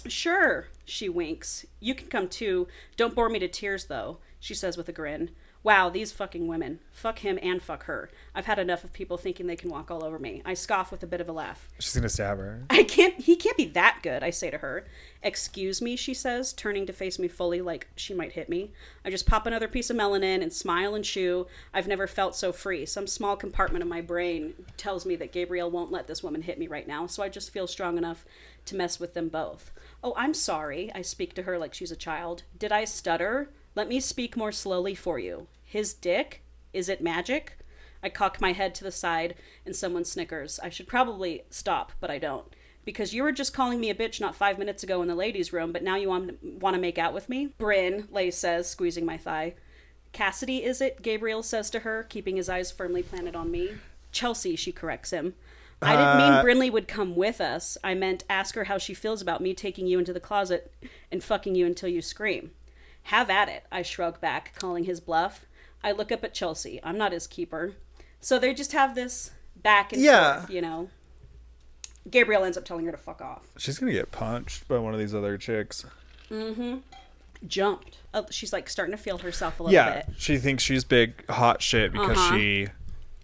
Sure, she winks. You can come too. Don't bore me to tears, though, she says with a grin. Wow, these fucking women. Fuck him and fuck her. I've had enough of people thinking they can walk all over me. I scoff with a bit of a laugh. She's gonna stab her. He can't be that good, I say to her. Excuse me, she says, turning to face me fully like she might hit me. I just pop another piece of melon in and smile and chew. I've never felt so free. Some small compartment of my brain tells me that Gabriel won't let this woman hit me right now, so I just feel strong enough to mess with them both. Oh, I'm sorry, I speak to her like she's a child. Did I stutter? Let me speak more slowly for you. His dick? Is it magic? I cock my head to the side and someone snickers. I should probably stop, but I don't. Because you were just calling me a bitch not 5 minutes ago in the ladies' room, but now you want to make out with me? Bryn, Leigh says, squeezing my thigh. Cassidy, is it? Gabriel says to her, keeping his eyes firmly planted on me. Chelsea, she corrects him. I didn't mean Brinley would come with us. I meant ask her how she feels about me taking you into the closet and fucking you until you scream. Have at it, I shrug back, calling his bluff. I look up at Chelsea. I'm not his keeper. So they just have this back and forth, you know. Gabriel ends up telling her to fuck off. She's gonna get punched by one of these other chicks. Mm-hmm. Jumped. Oh, she's like starting to feel herself a little bit. Yeah, she thinks she's big hot shit because she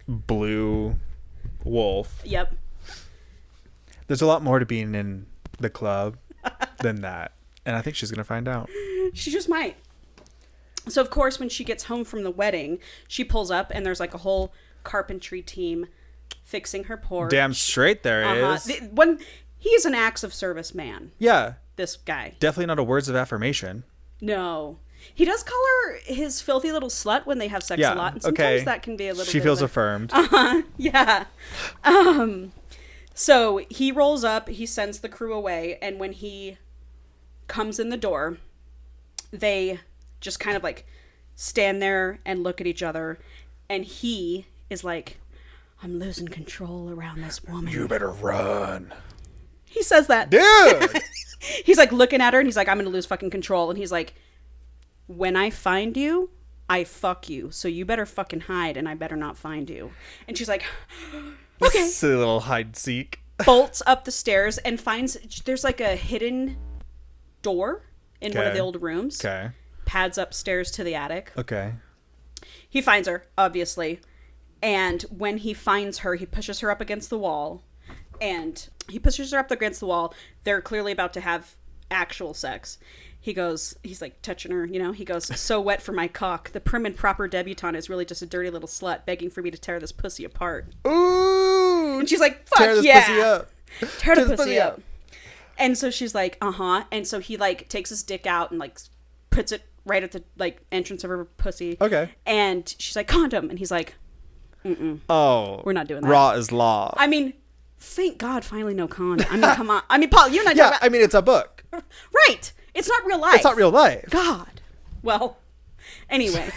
blew Wolf. Yep. There's a lot more to being in the club than that. And I think she's going to find out. She just might. So, of course, when she gets home from the wedding, she pulls up and there's like a whole carpentry team fixing her porch. Damn straight there is. When he is an acts of service man. Yeah. This guy. Definitely not a words of affirmation. No. He does call her his filthy little slut when they have sex a lot. And sometimes that can be a little She feels affirmed. Yeah. So he rolls up, he sends the crew away, and when he comes in the door, they just kind of like stand there and look at each other, and he is like, I'm losing control around this woman. You better run. He says that. Dude! He's like looking at her and he's like, I'm gonna lose fucking control. And he's like, when I find you, I fuck you. So you better fucking hide and I better not find you. And she's like, okay. Silly little hide and seek. Bolts up the stairs and finds there's like a hidden door in one of the old rooms. Okay. Pads upstairs to the attic. Okay. He finds her, obviously. And when he finds her, he pushes her up against the wall. And he pushes her up against the wall. They're clearly about to have actual sex. He's like touching her, he goes, so wet for my cock. The prim and proper debutante is really just a dirty little slut begging for me to tear this pussy apart. Ooh! And she's like, fuck tear this yeah. Pussy up. Tear the pussy up. And so she's like, uh-huh. And so he like takes his dick out and like puts it right at the like entrance of her pussy. Okay. And she's like, condom. And he's like, mm-mm. Oh. We're not doing that. Raw is law. I mean, thank God finally no condom. I mean, come on. I mean, Paul, you and I yeah, I mean, it's a book. Right. It's not real life. It's not real life. God. Well, anyway.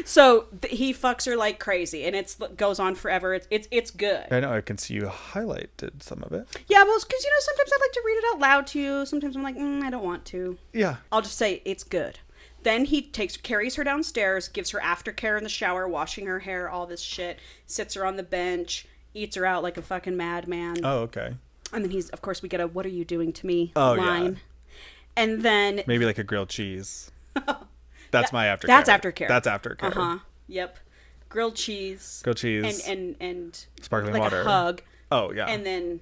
So he fucks her like crazy, and it goes on forever. It's good. I know. I can see you highlighted some of it. Yeah, well, because sometimes I like to read it out loud to you. Sometimes I'm like, I don't want to. Yeah. I'll just say it's good. Then he carries her downstairs, gives her aftercare in the shower, washing her hair, all this shit. Sits her on the bench, eats her out like a fucking madman. Oh, okay. And then of course, we get a "What are you doing to me?" line. Yeah. And then maybe like a grilled cheese. That's my aftercare. That's aftercare. That's aftercare. Uh-huh. Yep. Grilled cheese. Grilled cheese. And sparkling like water. A hug. Oh, yeah. And then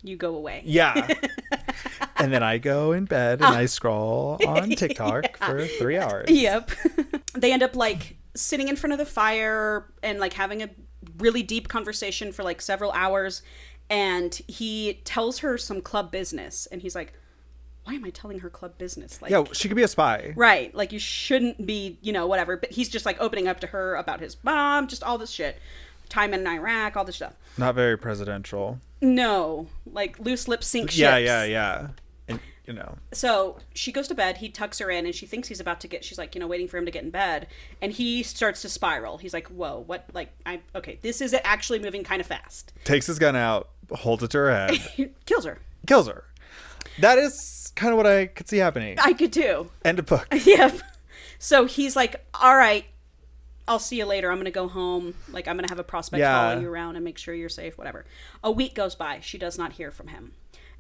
you go away. Yeah. And then I go in bed and I scroll on TikTok for 3 hours. Yep. They end up like sitting in front of the fire and like having a really deep conversation for like several hours. And he tells her some club business. And he's like, why am I telling her club business? Like, yeah, she could be a spy. Right. Like, you shouldn't be, whatever. But he's just, like, opening up to her about his mom, just all this shit. Time in Iraq, all this stuff. Not very presidential. No. Like, loose lips sink ships. Yeah. And, So, she goes to bed. He tucks her in, and she thinks he's about to she's, like, waiting for him to get in bed. And he starts to spiral. He's like, whoa, what? Like, okay, this is actually moving kind of fast. Takes his gun out, holds it to her head. Kills her. That is kind of what I could see happening. I could too. End of book. Yep. So he's like, all right, I'll see you later. I'm going to go home. Like, I'm going to have a prospect follow you around and make sure you're safe, whatever. A week goes by. She does not hear from him.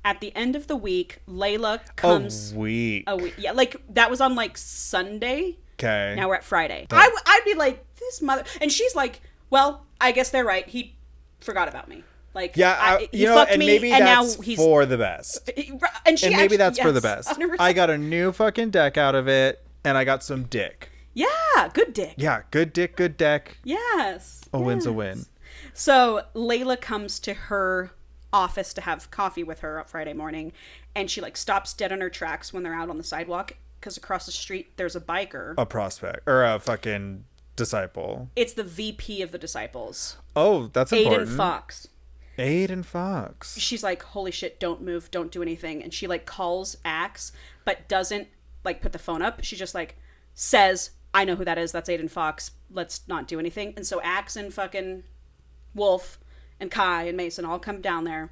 At the end of the week, Layla comes. A week. Yeah, like, that was on, like, Sunday. Okay. Now we're at Friday. I'd be like, this mother. And she's like, well, I guess they're right. He forgot about me. Like, yeah, he fucked and me, maybe and that's now he's for the best. And maybe that's for the best. 100%. I got a new fucking deck out of it, and I got some dick. Yeah, good dick. Yeah, good dick, good deck. Yes. A win's a win. So Layla comes to her office to have coffee with her on Friday morning, and she like stops dead on her tracks when they're out on the sidewalk because across the street there's a biker. A prospect or a fucking disciple. It's the VP of the disciples. Oh, that's important. Aiden Fox. Fox. She's like, holy shit, don't move, don't do anything. And she like calls Axe, but doesn't like put the phone up. She just like says, I know who that is. That's Aiden Fox. Let's not do anything. And so Axe and fucking Wolf and Kai and Mason all come down there.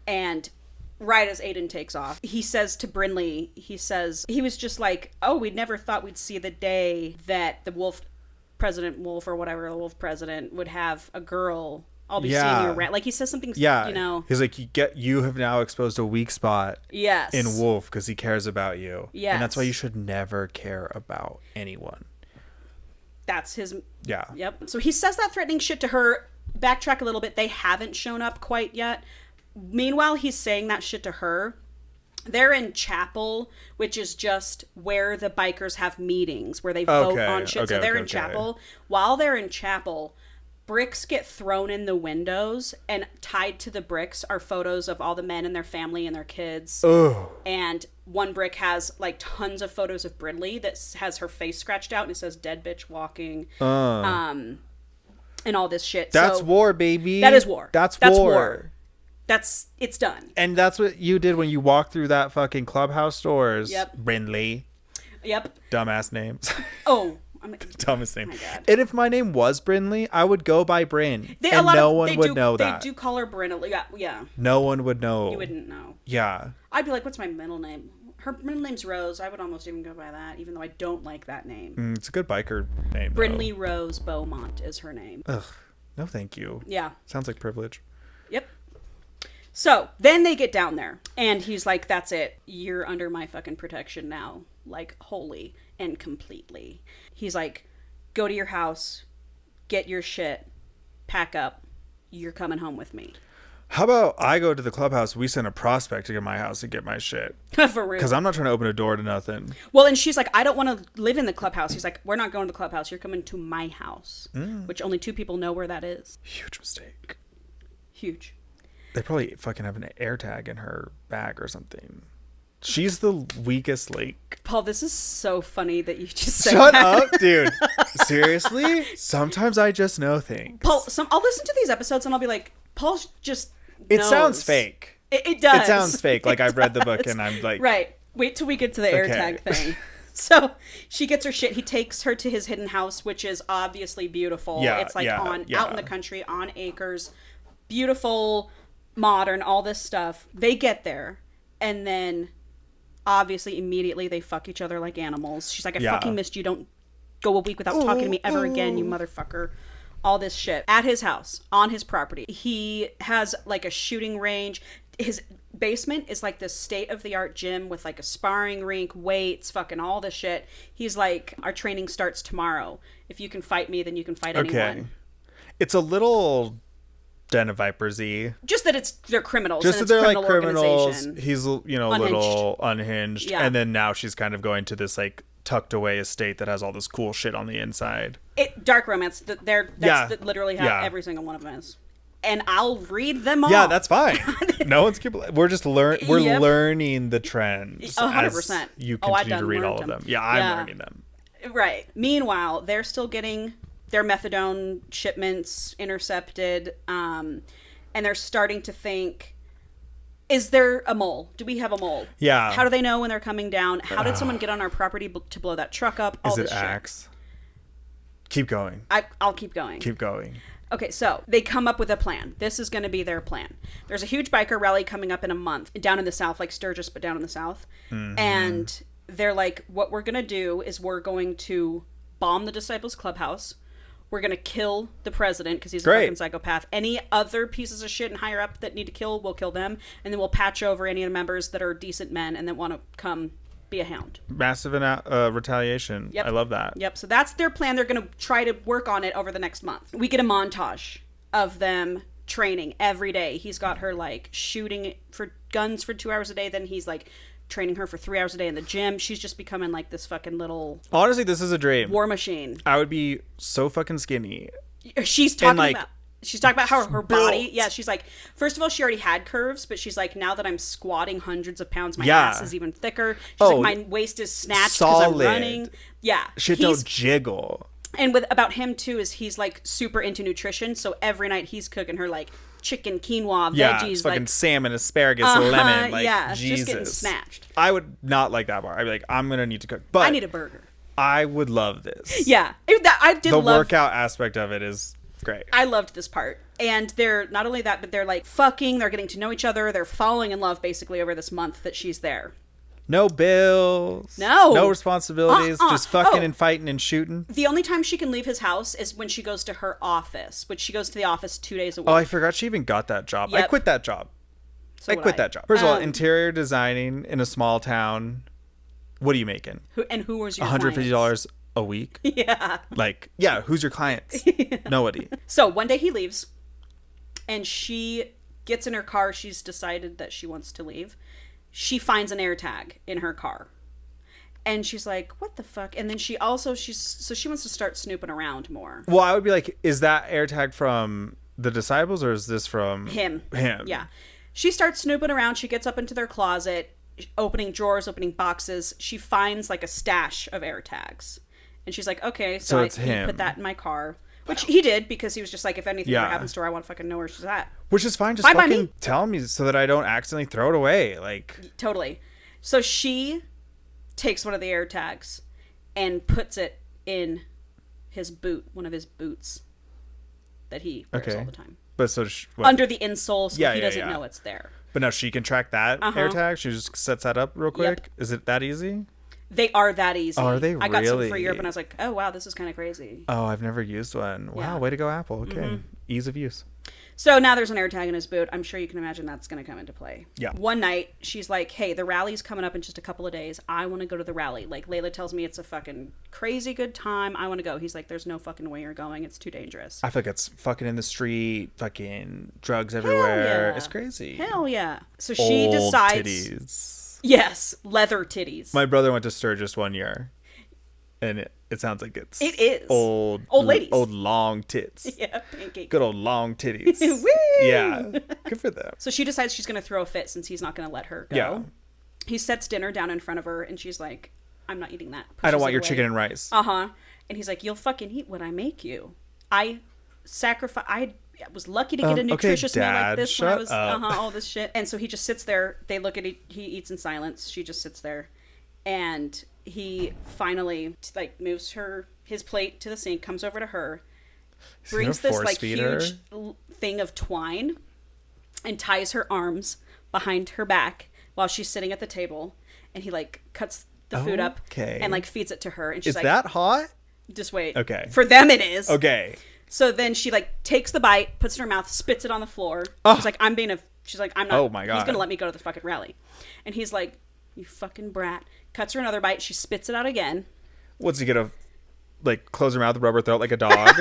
And right as Aiden takes off, he says to Brinley, he was just like, oh, we never thought we'd see the day that the President Wolf or whatever, the Wolf president would have a girl. I'll be seeing you around. Like, he says something, He's like, you have now exposed a weak spot yes. in Wolf because he cares about you. Yes. And that's why you should never care about anyone. That's his... Yeah. Yep. So he says that threatening shit to her. Backtrack a little bit. They haven't shown up quite yet, meanwhile, he's saying that shit to her. They're in chapel, which is just where the bikers have meetings, where they vote on shit. So they're in chapel. While they're in chapel, bricks get thrown in the windows, and tied to the bricks are photos of all the men and their family and their kids. Ugh. And one brick has like tons of photos of Brindley that has her face scratched out, and it says "dead bitch walking," and all this shit. That's war, baby. That is war. That's war. It's done. And that's what you did when you walked through that fucking clubhouse doors. Yep. Brindley. Yep. Dumbass names. Oh. Dumbest name. Oh my God. And if my name was Brindley, I would go by Bryn. No one would know that. They do call her Brindley. Yeah. No one would know. You wouldn't know. Yeah. I'd be like, what's my middle name? Her middle name's Rose. I would almost even go by that, even though I don't like that name. It's a good biker name, Brindley Rose Beaumont is her name. Ugh. No, thank you. Yeah. Sounds like privilege. Yep. So then they get down there, and he's like, that's it. You're under my fucking protection now, like wholly and completely. He's like, go to your house, get your shit, pack up. You're coming home with me. How about I go to the clubhouse, we send a prospect to get my house and get my shit. For real. Because I'm not trying to open a door to nothing. Well, and she's like, I don't want to live in the clubhouse. He's like, we're not going to the clubhouse. You're coming to my house. Which only 2 people know where that is. Huge mistake. Huge. They probably fucking have an air tag in her bag or something. She's the weakest link. Paul, this is so funny that you just said Shut that. up, dude. Seriously? Sometimes I just know things. Paul, I'll listen to these episodes and I'll be like, Paul just It knows. sounds fake. It does. It sounds fake. Like I've read the book and I'm like... Right. Wait till we get to the air tag thing. So she gets her shit. He takes her to his hidden house, which is obviously beautiful. Yeah, it's like out in the country, on acres. Beautiful, modern, all this stuff. They get there, and then obviously immediately they fuck each other like animals. She's like, I fucking missed you. Don't go a week without talking to me ever again, you motherfucker. All this shit. At his house, on his property. He has like a shooting range. His basement is like this state-of-the-art gym with like a sparring rink, weights, fucking all this shit. He's like, our training starts tomorrow. If you can fight me, then you can fight anyone. It's a little Den of Vipers-y. Just that they're criminals. Just and that it's they're like criminals. Organization. He's, a little unhinged. Yeah. And then now she's kind of going to this like tucked away estate that has all this cool shit on the inside. Dark romance. That's literally how every single one of them is. And I'll read them all. Yeah, that's fine. No one's we're just learning the trends. 100%. You continue to read all of them. Yeah, I'm learning them. Right. Meanwhile, they're still getting their methadone shipments intercepted, and they're starting to think, is there a mole? Do we have a mole? Yeah. How do they know when they're coming down? How did someone get on our property to blow that truck up? All is this it shit. Axe? Keep going. I'll keep going. Keep going. Okay, so they come up with a plan. This is going to be their plan. There's a huge biker rally coming up in a month down in the South, like Sturgis, but down in the South. Mm-hmm. And they're like, what we're going to do is we're going to bomb the Disciples Clubhouse. We're going to kill the president because he's a fucking psychopath. Any other pieces of shit and higher up that need to kill, we'll kill them. And then we'll patch over any of the members that are decent men and that want to come be a hound. Massive retaliation. Yep. I love that. Yep. So that's their plan. They're going to try to work on it over the next month. We get a montage of them training every day. He's got her like shooting for guns for 2 hours a day. Then he's like training her for 3 hours a day in the gym. She's just becoming like this fucking little... Honestly, this is a dream. War machine. I would be so fucking skinny. She's talking about how her body... Yeah, she's like... First of all, she already had curves, but she's like, now that I'm squatting hundreds of pounds, my ass is even thicker. She's like, my waist is snatched because I'm running. Yeah. Shit don't jiggle. And about him, too, is he's like super into nutrition. So every night he's cooking her like chicken, quinoa, veggies. Fucking like, salmon, asparagus, lemon. Like, Jesus. Just getting snatched. I would not like that bar. I'd be like, I'm going to need to cook. But I need a burger. I would love this. Yeah. The workout aspect of it is great. I loved this part. And they're not only that, but they're like fucking, they're getting to know each other, they're falling in love basically over this month that she's there. No bills. No responsibilities. Just fucking and fighting and shooting. The only time she can leave his house is when she goes to her office, which she goes to the office 2 days a week. Oh, I forgot she even got that job. Yep. I quit that job. I quit that job. First of all, interior designing in a small town. What are you making? Who was your $150 a week? Yeah. Who's your clients? Nobody. So one day he leaves, and she gets in her car. She's decided that she wants to leave. She finds an AirTag in her car. And she's like, what the fuck? And then she wants to start snooping around more. Well, I would be like, is that AirTag from the Disciples or is this from him? Yeah. She starts snooping around. She gets up into their closet, opening drawers, opening boxes. She finds like a stash of AirTags. And she's like, okay, so it's him. Put that in my car. Which he did, because he was just like, if anything ever happens to her, I want to fucking know where she's at. Which is fine. Just fucking tell me so that I don't accidentally throw it away. Like, totally. So she takes one of the AirTags and puts it in his boot, one of his boots that he wears all the time. But so under the insole, so he doesn't know it's there. But now she can track that AirTag. She just sets that up real quick. Yep. Is it that easy? They are that easy. Oh, are they really? I got some for Europe, and I was like, oh wow, this is kind of crazy. Oh, I've never used one. Wow, way to go, Apple. Okay, ease of use. So now there's an AirTag in his boot. I'm sure you can imagine that's going to come into play. Yeah. One night, she's like, hey, the rally's coming up in just a couple of days. I want to go to the rally. Like, Layla tells me it's a fucking crazy good time. I want to go. He's like, there's no fucking way you're going. It's too dangerous. I feel like it's fucking in the street, fucking drugs everywhere. Yeah. It's crazy. Hell yeah. So she decides... titties. Yes, leather titties. My brother went to Sturgis one year. And it sounds like it's... It is. Old ladies. Old long tits. Yeah, pancake. Good old long titties. Woo! Yeah. Good for them. So she decides she's going to throw a fit since he's not going to let her go. Yeah. He sets dinner down in front of her, and she's like, I'm not eating that. I don't want your chicken and rice. Uh-huh. And he's like, you'll fucking eat what I make you. I was lucky to get a nutritious meal like this when I was... all this shit. And so he just sits there. They look at it. He eats in silence. She just sits there. And... he finally like moves his plate to the sink, comes over to her, brings this like huge thing of twine and ties her arms behind her back while she's sitting at the table, and he like cuts the food up and like feeds it to her, and she's like, is that hot? Just wait. Okay. For them it is. Okay. So then she like takes the bite, puts it in her mouth, spits it on the floor. She's like, I'm not, oh my God. He's gonna let me go to the fucking rally. And he's like, you fucking brat. Cuts her another bite. She spits it out again. What's he gonna, like, close her mouth, rub her throat like a dog?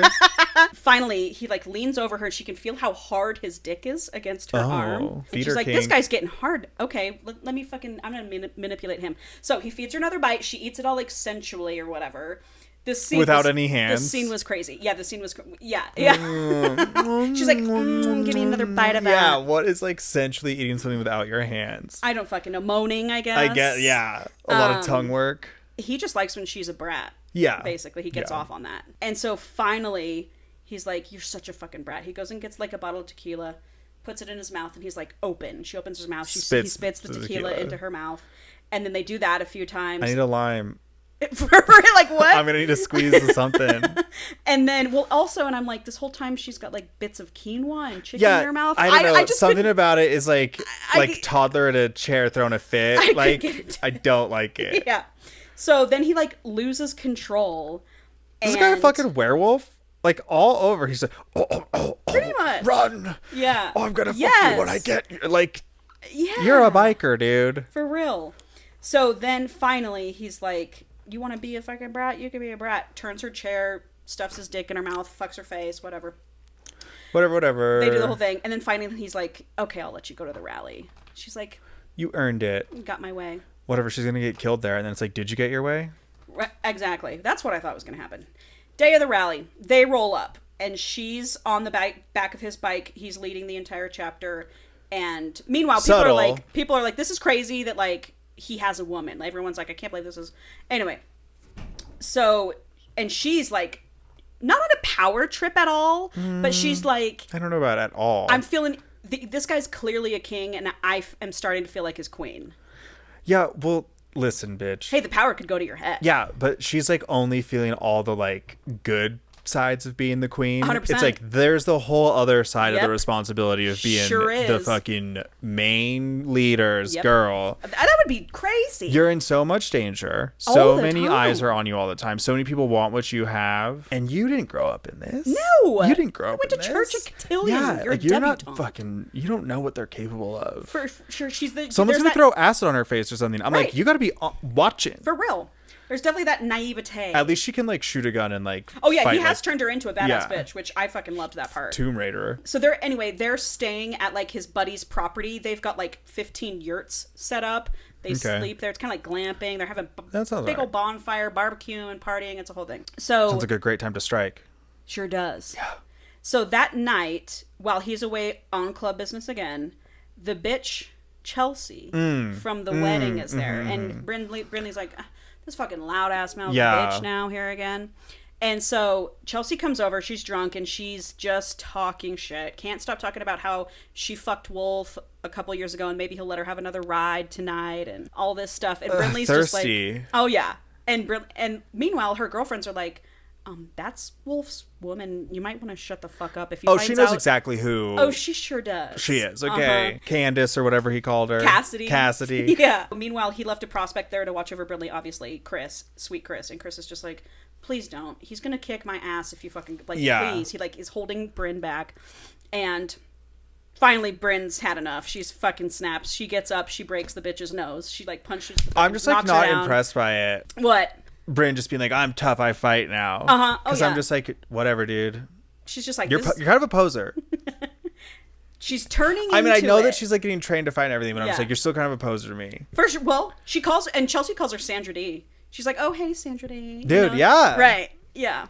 Finally, he, like, leans over her and she can feel how hard his dick is against her arm. And she's like, this guy's getting hard. Okay, let me fucking, I'm gonna manipulate him. So he feeds her another bite. She eats it all, like, sensually or whatever. This scene without any hands. The scene was crazy. Yeah, the scene was yeah. She's like, give me another bite of that. Yeah, what is like sensually eating something without your hands? I don't fucking know. Moaning, I guess. I get, yeah, a lot of tongue work. He just likes when she's a brat. Yeah, basically, he gets off on that. And so finally, he's like, "You're such a fucking brat." He goes and gets like a bottle of tequila, puts it in his mouth, and he's like, "Open." She opens her mouth. He spits the tequila into her mouth, and then they do that a few times. I need a lime. Like what? I'm gonna need to squeeze something. And then, well, also, and I'm like, this whole time she's got like bits of quinoa and chicken in her mouth. I don't know. Something about it is like toddler in a chair throwing a fit. I don't like it. Yeah. So then he like loses control. Is this guy a fucking werewolf? Like all over. He's like, oh, pretty much. Run. Yeah. Oh, I'm gonna fuck you when I get you. Like, you're a biker, dude. For real. So then finally he's like, you want to be a fucking brat? You can be a brat. Turns her chair, stuffs his dick in her mouth, fucks her face, whatever. Whatever. They do the whole thing. And then finally he's like, okay, I'll let you go to the rally. She's like, you earned it. Got my way. Whatever, she's going to get killed there. And then it's like, did you get your way? Exactly. That's what I thought was going to happen. Day of the rally. They roll up. And she's on the back of his bike. He's leading the entire chapter. And meanwhile, people are like, this is crazy that like, he has a woman. Everyone's like, I can't believe this is... Anyway. So, and she's like, not on a power trip at all, but she's like... I don't know about at all. I'm feeling... this guy's clearly a king, and I am starting to feel like his queen. Yeah, well, listen, bitch. Hey, the power could go to your head. Yeah, but she's like only feeling all the like good sides of being the queen. 100%. It's like there's the whole other side of the responsibility of being the is. Fucking main leader's girl. That would be crazy. You're in so much danger. So many eyes are on you all the time. So many people want what you have. And you didn't grow up in this. No. You didn't grow up in this. I went to church a cotillion. Yeah, you're like, a you're debutante. not fucking... You don't know what they're capable of. For sure. She's the... Someone's going to throw acid on her face or something. I'm like, you got to be watching. For real. There's definitely that naivete. At least she can, like, shoot a gun and, like, oh yeah, fight, he has like, turned her into a badass bitch, which I fucking loved that part. Tomb Raider. So they're staying at, like, his buddy's property. They've got, like, 15 yurts set up. They sleep there. It's kind of like glamping. They're having big old bonfire, barbecue, and partying. It's a whole thing. So sounds like a great time to strike. Sure does. Yeah. So that night, while he's away on club business again, the bitch Chelsea from the wedding is there, and Brindley's like, this fucking loud ass mouth bitch now here again. And so Chelsea comes over, she's drunk, and she's just talking shit. Can't stop talking about how she fucked Wolf a couple years ago, and maybe he'll let her have another ride tonight, and all this stuff. And Brindley's thirsty. just like, oh yeah. And meanwhile, her girlfriends are like, that's Wolf's woman. You might want to shut the fuck up if you. Oh, she knows exactly who. Oh, she sure does. She is okay. Candace or whatever he called her. Cassidy. Yeah. Meanwhile, he left a prospect there to watch over Brindley. Obviously, Chris, sweet Chris, and Chris is just like, please don't. He's gonna kick my ass if you fucking like. Yeah. Please. He like is holding Bryn back, and finally Bryn's had enough. She's fucking snaps. She gets up. She breaks the bitch's nose. She like punches. I'm just like not impressed by it. What? Bryn just being like, I'm tough, I fight now. Because I'm just like, whatever, dude. She's just like, you're kind of a poser. She's turning into I know that she's like getting trained to fight and everything, but I'm just like, you're still kind of a poser to me. For sure. Well, she calls, and Chelsea calls her Sandra D. She's like, oh, hey, Sandra D. Dude, yeah. Right. Yeah.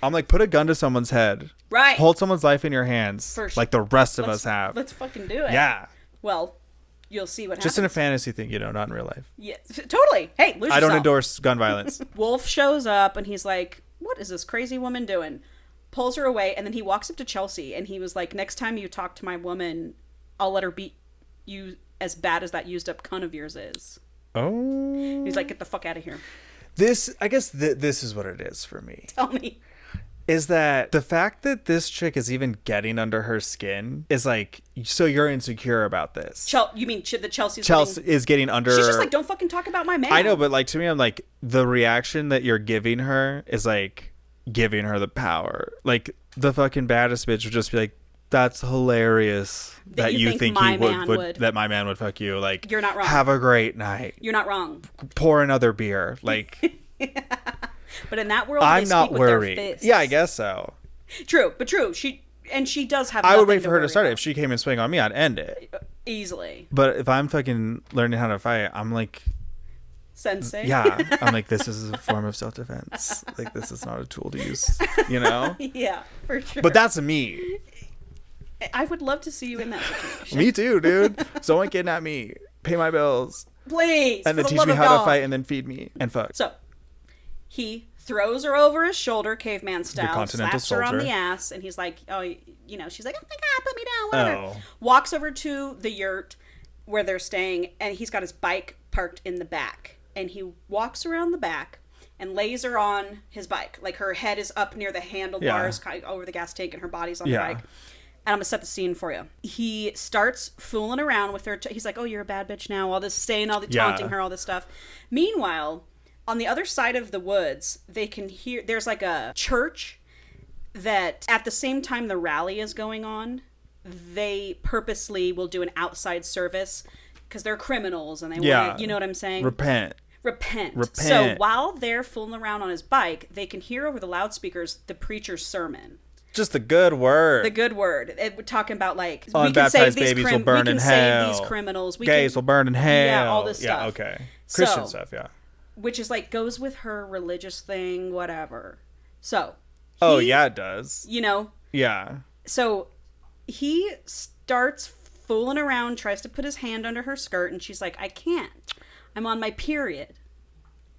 I'm like, put a gun to someone's head. Right. Hold someone's life in your hands. For sure. Like the rest of us have. Let's fucking do it. Yeah. Well, you'll see what happens. Just in a fantasy thing, not in real life. Yeah, totally. Hey, lose yourself. I don't endorse gun violence. Wolf shows up and he's like, what is this crazy woman doing? Pulls her away, and then he walks up to Chelsea and he was like, next time you talk to my woman, I'll let her beat you as bad as that used up cunt of yours is. Oh. He's like, get the fuck out of here. I guess this is what it is for me. Tell me. Is that the fact that this chick is even getting under her skin is like, so you're insecure about this. You mean that Chelsea is getting under. She's just like, don't fucking talk about my man. I know, but like to me, I'm like, the reaction that you're giving her is like giving her the power. Like the fucking baddest bitch would just be like, that's hilarious that you think he would that my man would fuck you. Like, you're not wrong. Have a great night. You're not wrong. Pour another beer. Like. But in that world, I'm they not speak worried. With their fists. Yeah, I guess so. True, but true. She does have. I would wait for her to start it. If she came and swing on me, I'd end it easily. But if I'm fucking learning how to fight, I'm like, sensei. Yeah, I'm like, this is a form of self-defense. Like, this is not a tool to use. Yeah, for sure. But that's me. I would love to see you in that situation. Me too, dude. Someone kidnap me, pay my bills, please, and then teach me how to fight, and then feed me and fuck. So. He throws her over his shoulder, caveman style, slaps her on the ass, and he's like, oh, she's like, oh my God, put me down, whatever. Oh. Walks over to the yurt where they're staying, and he's got his bike parked in the back. And he walks around the back and lays her on his bike. Like, her head is up near the handlebars, over the gas tank, and her body's on the bike. And I'm going to set the scene for you. He starts fooling around with her. He's like, oh, you're a bad bitch now. All this saying, all the taunting her, all this stuff. Meanwhile, on the other side of the woods, they can hear, there's like a church that at the same time the rally is going on, they purposely will do an outside service because they're criminals and they want to, you know what I'm saying? Repent. So while they're fooling around on his bike, they can hear over the loudspeakers the preacher's sermon. Just the good word. We're talking about like, unbaptized babies will burn in hell. Save these criminals. Gays will burn in hell. Yeah, all this stuff. Yeah, okay. Christian stuff, yeah. Which is like, goes with her religious thing, whatever. So. It does. Yeah. So he starts fooling around, tries to put his hand under her skirt, and she's like, I can't. I'm on my period.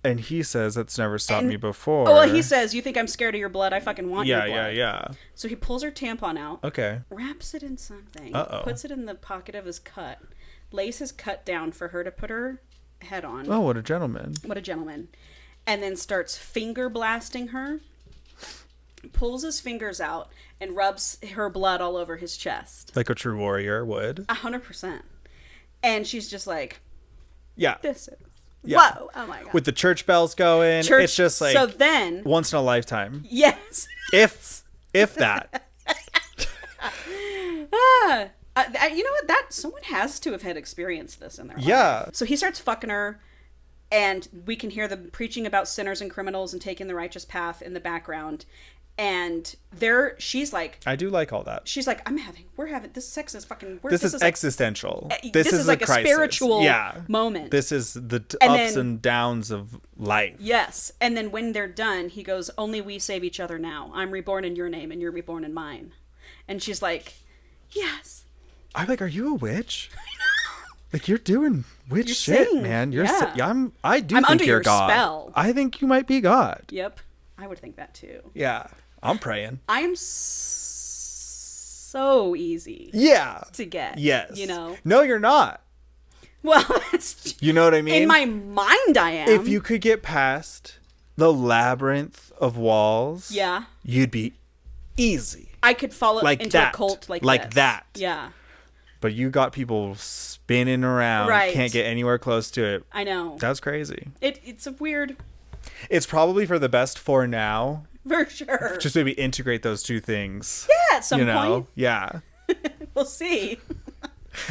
And he says, that's never stopped me before. Oh, well, he says, you think I'm scared of your blood? I fucking want your blood. Yeah. So he pulls her tampon out. Okay. Wraps it in something. Uh-oh. Puts it in the pocket of his cut. Lays his cut down for her to put her head on. Oh, what a gentleman. And then starts finger blasting her. Pulls his fingers out and rubs her blood all over his chest. Like a true warrior would. 100%. And she's just like, yeah. This is. Yeah. Whoa. Oh my God. With the church bells going. It's just like. So then. Once in a lifetime. Yes. If that. You know what? Someone has to have had experienced this in their life. Yeah. So he starts fucking her. And we can hear them preaching about sinners and criminals and taking the righteous path in the background. And she's like, I do like all that. She's like, we're having, this sex is fucking, this is existential. This is like a spiritual moment. This is the ups and downs of life. Yes. And then when they're done, he goes, only we save each other now. I'm reborn in your name and you're reborn in mine. And she's like, yes. I'm like, are you a witch? Like, you're doing witch shit, man. I do think you're God. Spell. I think you might be God. Yep. I would think that too. Yeah. I'm praying. I am so easy. Yeah. To get. Yes. You know? No, you're not. Well, you know what I mean? In my mind, I am. If you could get past the labyrinth of walls, you'd be easy. I could fall into a cult like that. Yeah. But you got people spinning around. Right. Can't get anywhere close to it. I know. That's crazy. It's a weird. It's probably for the best for now. For sure. Just maybe integrate those two things. Yeah, at some point. Yeah. We'll see.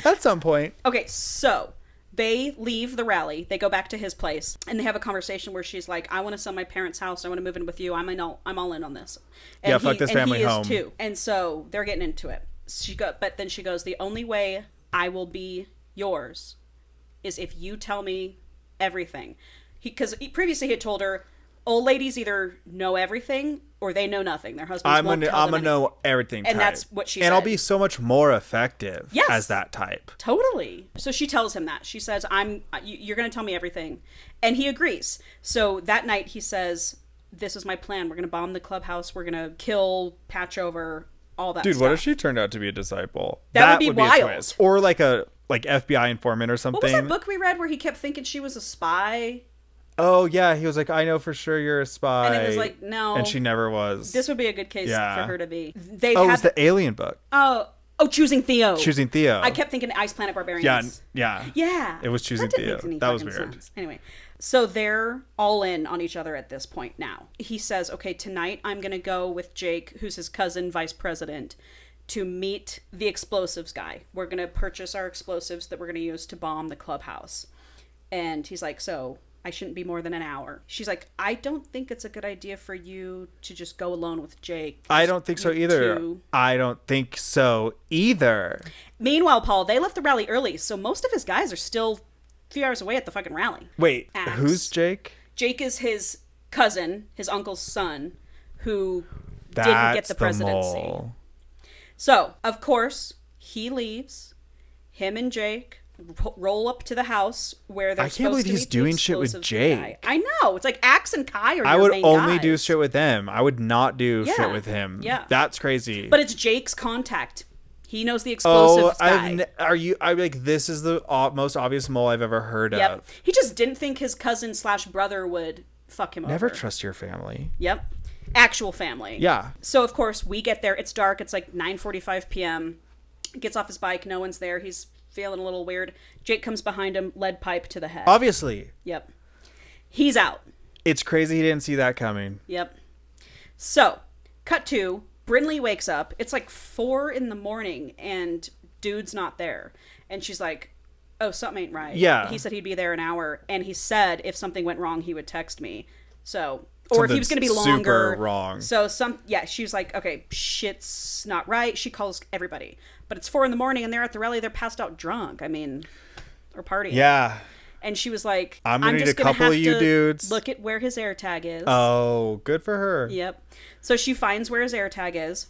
At some point. Okay, so they leave the rally. They go back to his place, and they have a conversation where she's like, "I want to sell my parents' house. I want to move in with you. I'm all in on this." And fuck this family home. And he is too. And so they're getting into it. But then she goes, "The only way I will be yours is if you tell me everything." Because previously he had told her, old ladies either know everything or they know nothing. Their husbands won't tell them. I'm gonna know everything type. And that's what she said. And I'll be so much more effective as that type. Totally. So she tells him that. She says, you're gonna tell me everything. And he agrees. So that night he says, this is my plan. We're gonna bomb the clubhouse. We're gonna kill, patch over, all that stuff. Dude, what if she turned out to be a disciple? That would be wild. A twist. Or like a FBI informant or something. What was that book we read where he kept thinking she was a spy? Oh, yeah. He was like, I know for sure you're a spy. And it was like, no. And she never was. This would be a good case for her to be. It was the Alien book. Oh, Choosing Theo. Choosing Theo. I kept thinking Ice Planet Barbarians. Yeah. It was Choosing Theo. That was weird. Sense. Anyway, so they're all in on each other at this point now. He says, okay, tonight I'm going to go with Jake, who's his cousin, vice president, to meet the explosives guy. We're going to purchase our explosives that we're going to use to bomb the clubhouse. And he's like, so I shouldn't be more than an hour. She's like, I don't think it's a good idea for you to just go alone with Jake. I don't think so either. I don't think so either. Meanwhile, Paul, they left the rally early, so most of his guys are still a few hours away at the fucking rally. Wait, who's Jake? Jake is his cousin, his uncle's son, who didn't get the presidency. Mole. So, of course, he leaves. Him and Jake roll up to the house where they're supposed to meet. I can't believe he's doing shit with Jake. Guy. I know. It's like Axe and Kai are your main guys. I would only do shit with them. I would not do shit with him. Yeah. That's crazy. But it's Jake's contact. He knows the explosives guy. I'm like, this is the most obvious mole I've ever heard of. He just didn't think his cousin / brother would fuck him over. Never trust your family. Yep. Actual family. Yeah. So, of course, we get there. It's dark. It's like 9:45 p.m. Gets off his bike. No one's there. He's feeling a little weird. Jake comes behind him, lead pipe to the head. Obviously. Yep. He's out. It's crazy he didn't see that coming. Yep. So, cut to, Brinley wakes up. It's like 4 a.m. and dude's not there. And she's like, oh, something ain't right. Yeah. He said he'd be there an hour. And he said if something went wrong, he would text me. So... Or if he was going to be longer. Super wrong. So she was like, okay, shit's not right. She calls everybody. But it's 4 a.m. and they're at the rally. They're passed out drunk. I mean, or partying. Yeah. And she was like, I'm going to need a couple of you dudes. Look at where his AirTag is. Oh, good for her. Yep. So she finds where his AirTag is.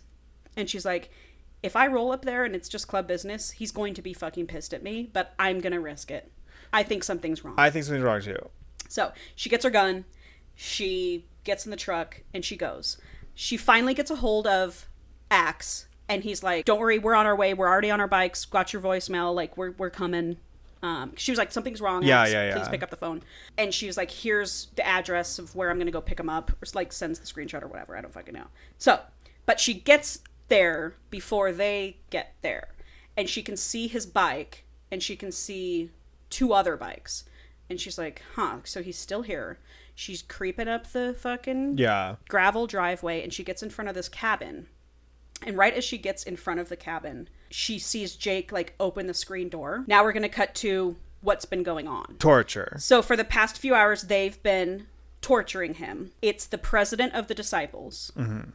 And she's like, if I roll up there and it's just club business, he's going to be fucking pissed at me. But I'm going to risk it. I think something's wrong. I think something's wrong too. So she gets her gun. She gets in the truck and she goes. She finally gets a hold of Axe and he's like, don't worry, we're on our way. We're already on our bikes. Got your voicemail. Like, we're coming. She was like, something's wrong. Axe. Yeah. Please pick up the phone. And she was like, here's the address of where I'm going to go pick him up. Or like sends the screenshot or whatever. I don't fucking know. So, but she gets there before they get there. And she can see his bike and she can see 2 other bikes. And she's like, so he's still here. She's creeping up the fucking gravel driveway and she gets in front of this cabin. And right as she gets in front of the cabin, she sees Jake like open the screen door. Now we're going to cut to what's been going on. Torture. So for the past few hours, they've been torturing him. It's the president of the Disciples. Mm-hmm.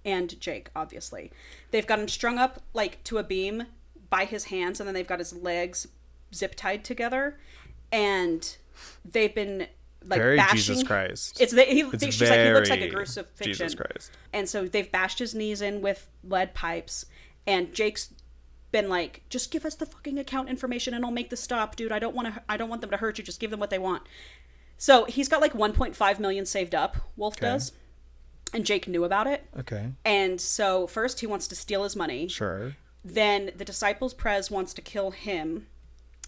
And Jake, obviously. They've got him strung up, like, to a beam by his hands, and then they've got his legs zip tied together. And they've been, like, very bashing. Jesus Christ. She's like, he looks like a crucifixion. Jesus Christ. And so they've bashed his knees in with lead pipes, and Jake's been like, just give us the fucking account information and I'll make the stop, dude. I don't want them to hurt you. Just give them what they want. So he's got like 1.5 million saved up. Wolf does. And Jake knew about it. Okay. And so first he wants to steal his money. Sure. Then the Disciples Prez wants to kill him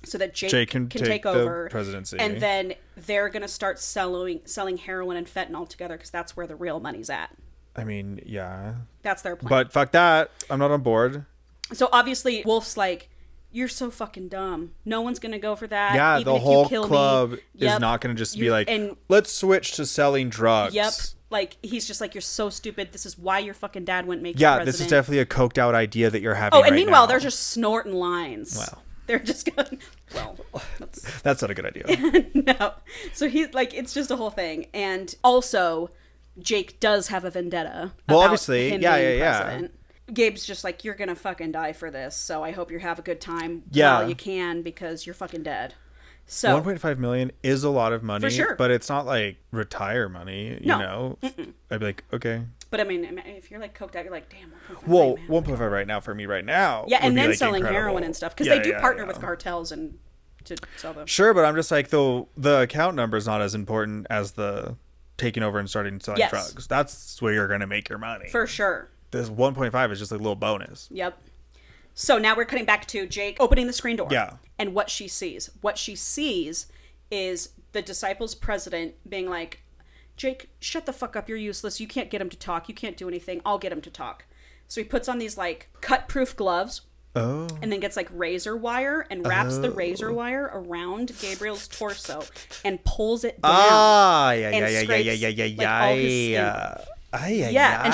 so that Jake can take over the presidency. And then they're going to start selling heroin and fentanyl together because that's where the real money's at. I mean, yeah. That's their plan. But fuck that. I'm not on board. So obviously Wolf's like, you're so fucking dumb. No one's going to go for that. Yeah, even the if whole you kill club me. is not going to just be like, let's switch to selling drugs. Yep. Like, he's just like, you're so stupid. This is why your fucking dad wouldn't make you president. Yeah, this is definitely a coked out idea that you're having right now. Oh, and meanwhile, now. they're just snorting lines. Well. They're just going, well. That's not a good idea. No. So he's like, it's just a whole thing. And also, Jake does have a vendetta. Well, obviously. Him being president. Gabe's just like, you're gonna fucking die for this, so I hope you have a good time while you can, because you're fucking dead. So 1.5 million is a lot of money, for sure. But it's not like retire money, you know? Mm-mm. I'd be like, okay. But I mean, if you're like coked out, you're like, damn. 1.5 right now for me right now. Yeah, and then like selling incredible. heroin and stuff, because they do partner with cartels and to sell them. Sure, but I'm just like, the account number is not as important as the taking over and starting selling drugs. That's where you're gonna make your money. For sure. This 1.5 is just a little bonus. Yep. So now we're cutting back to Jake opening the screen door. Yeah. And what she sees. What she sees is the Disciples president being like, Jake, shut the fuck up. You're useless. You can't get him to talk. You can't do anything. I'll get him to talk. So he puts on these like cut-proof gloves. Oh. And then gets like razor wire and wraps the razor wire around Gabriel's torso and pulls it down. Ah, yeah. And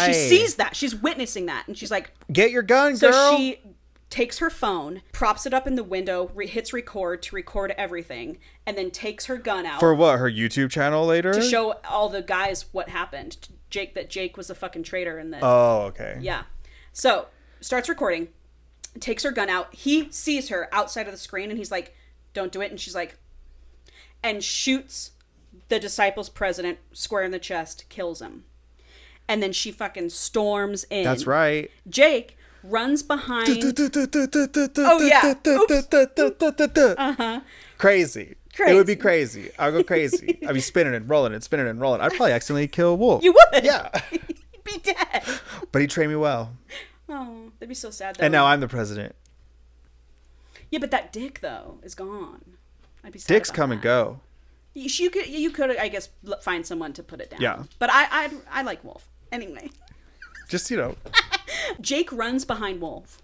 she sees that. She's witnessing that. And she's like, get your gun, girl. So she takes her phone, props it up in the window, hits record to record everything, and then takes her gun out. For what? Her YouTube channel later? To show all the guys what happened. That Jake was a fucking traitor. And that, oh, okay. Yeah. So, starts recording, takes her gun out. He sees her outside of the screen, and he's like, don't do it. And she's like, and shoots the Disciples president square in the chest, kills him. And then she fucking storms in. That's right. Jake runs behind. Oh, yeah. Uh-huh. Crazy. It would be crazy. I'll go crazy. I'd be spinning and rolling. I'd probably accidentally kill Wolf. You would. Yeah. You'd be dead. But he trained me well. Oh, that'd be so sad, though. And now I'm the president. Yeah, but that dick, though, is gone. I'd be sad. Dicks come and go. You could, I guess, find someone to put it down. Yeah. But I like Wolf. Anyway. Just, Jake runs behind Wolf.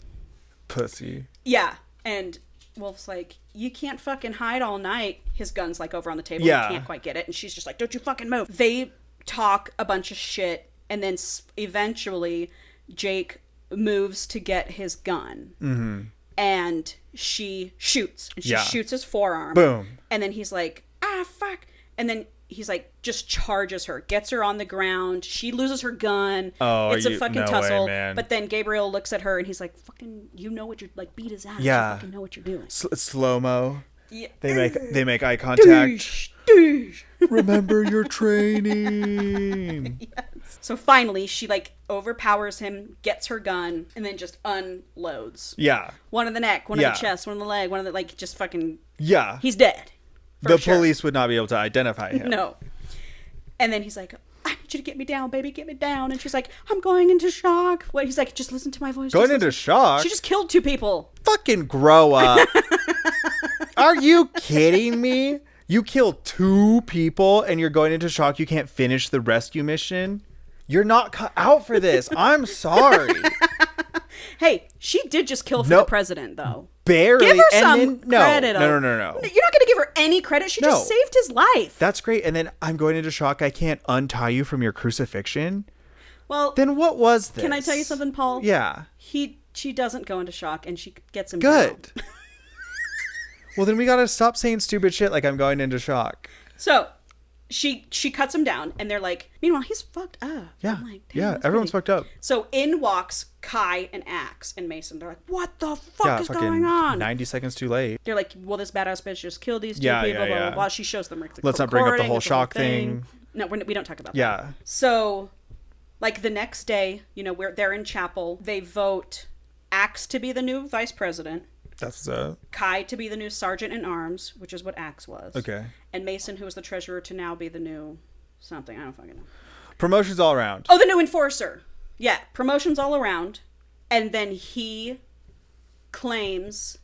Pussy. Yeah. And Wolf's like, you can't fucking hide all night. His gun's like over on the table. Yeah. He can't quite get it. And she's just like, don't you fucking move. They talk a bunch of shit. And then eventually Jake moves to get his gun. Mm-hmm. And she shoots. And she shoots his forearm. Boom. And then he's like, ah, fuck. And then he's like, just charges her, gets her on the ground. She loses her gun. Oh, it's a fucking tussle. Way, man. But then Gabriel looks at her and he's like, fucking, you know what you're, like, beat his ass. Yeah. You fucking know what you're doing. Slow-mo. Yeah. They make eye contact. Doosh. Remember your training. Yes. So finally, she, like, overpowers him, gets her gun, and then just unloads. Yeah. One in the neck, one in the chest, one in the leg, one in the, like, just fucking... Yeah. He's dead. The police would not be able to identify him. No. And then he's like, I need you to get me down, baby, get me down. And she's like, I'm going into shock. What? He's like, just listen to my voice. Going into shock? She just killed 2 people. Fucking grow up. Are you kidding me? You killed 2 people and you're going into shock. You can't finish the rescue mission. You're not cut out for this. I'm sorry. Hey, she did just kill for the president, though. Barely. Give her some credit. No. You're not going to give her any credit. She just saved his life. That's great. And then I'm going into shock. I can't untie you from your crucifixion. Well, then what was this? Can I tell you something, Paul? Yeah. She doesn't go into shock, and she gets him good. down. Well, then we gotta stop saying stupid shit like I'm going into shock. So she cuts him down, and they're like, meanwhile, he's fucked up. Yeah. I'm like, yeah, everyone's fucked up. So in walks Kai and Axe and Mason. They're like, what the fuck is going on? 90 seconds too late. They're like, well, this badass bitch just killed these two people, blah, blah, blah. She shows them. Let's not bring up the whole shock thing. No, we don't talk about that. Yeah. So, like, the next day, you know, they're in chapel. They vote Axe to be the new vice president. That's Kai to be the new sergeant in arms, which is what Axe was. Okay. And Mason, who is the treasurer, to now be the new something. I don't fucking know. Promotions all around. Oh, the new enforcer. Yeah, promotions all around. And then he claims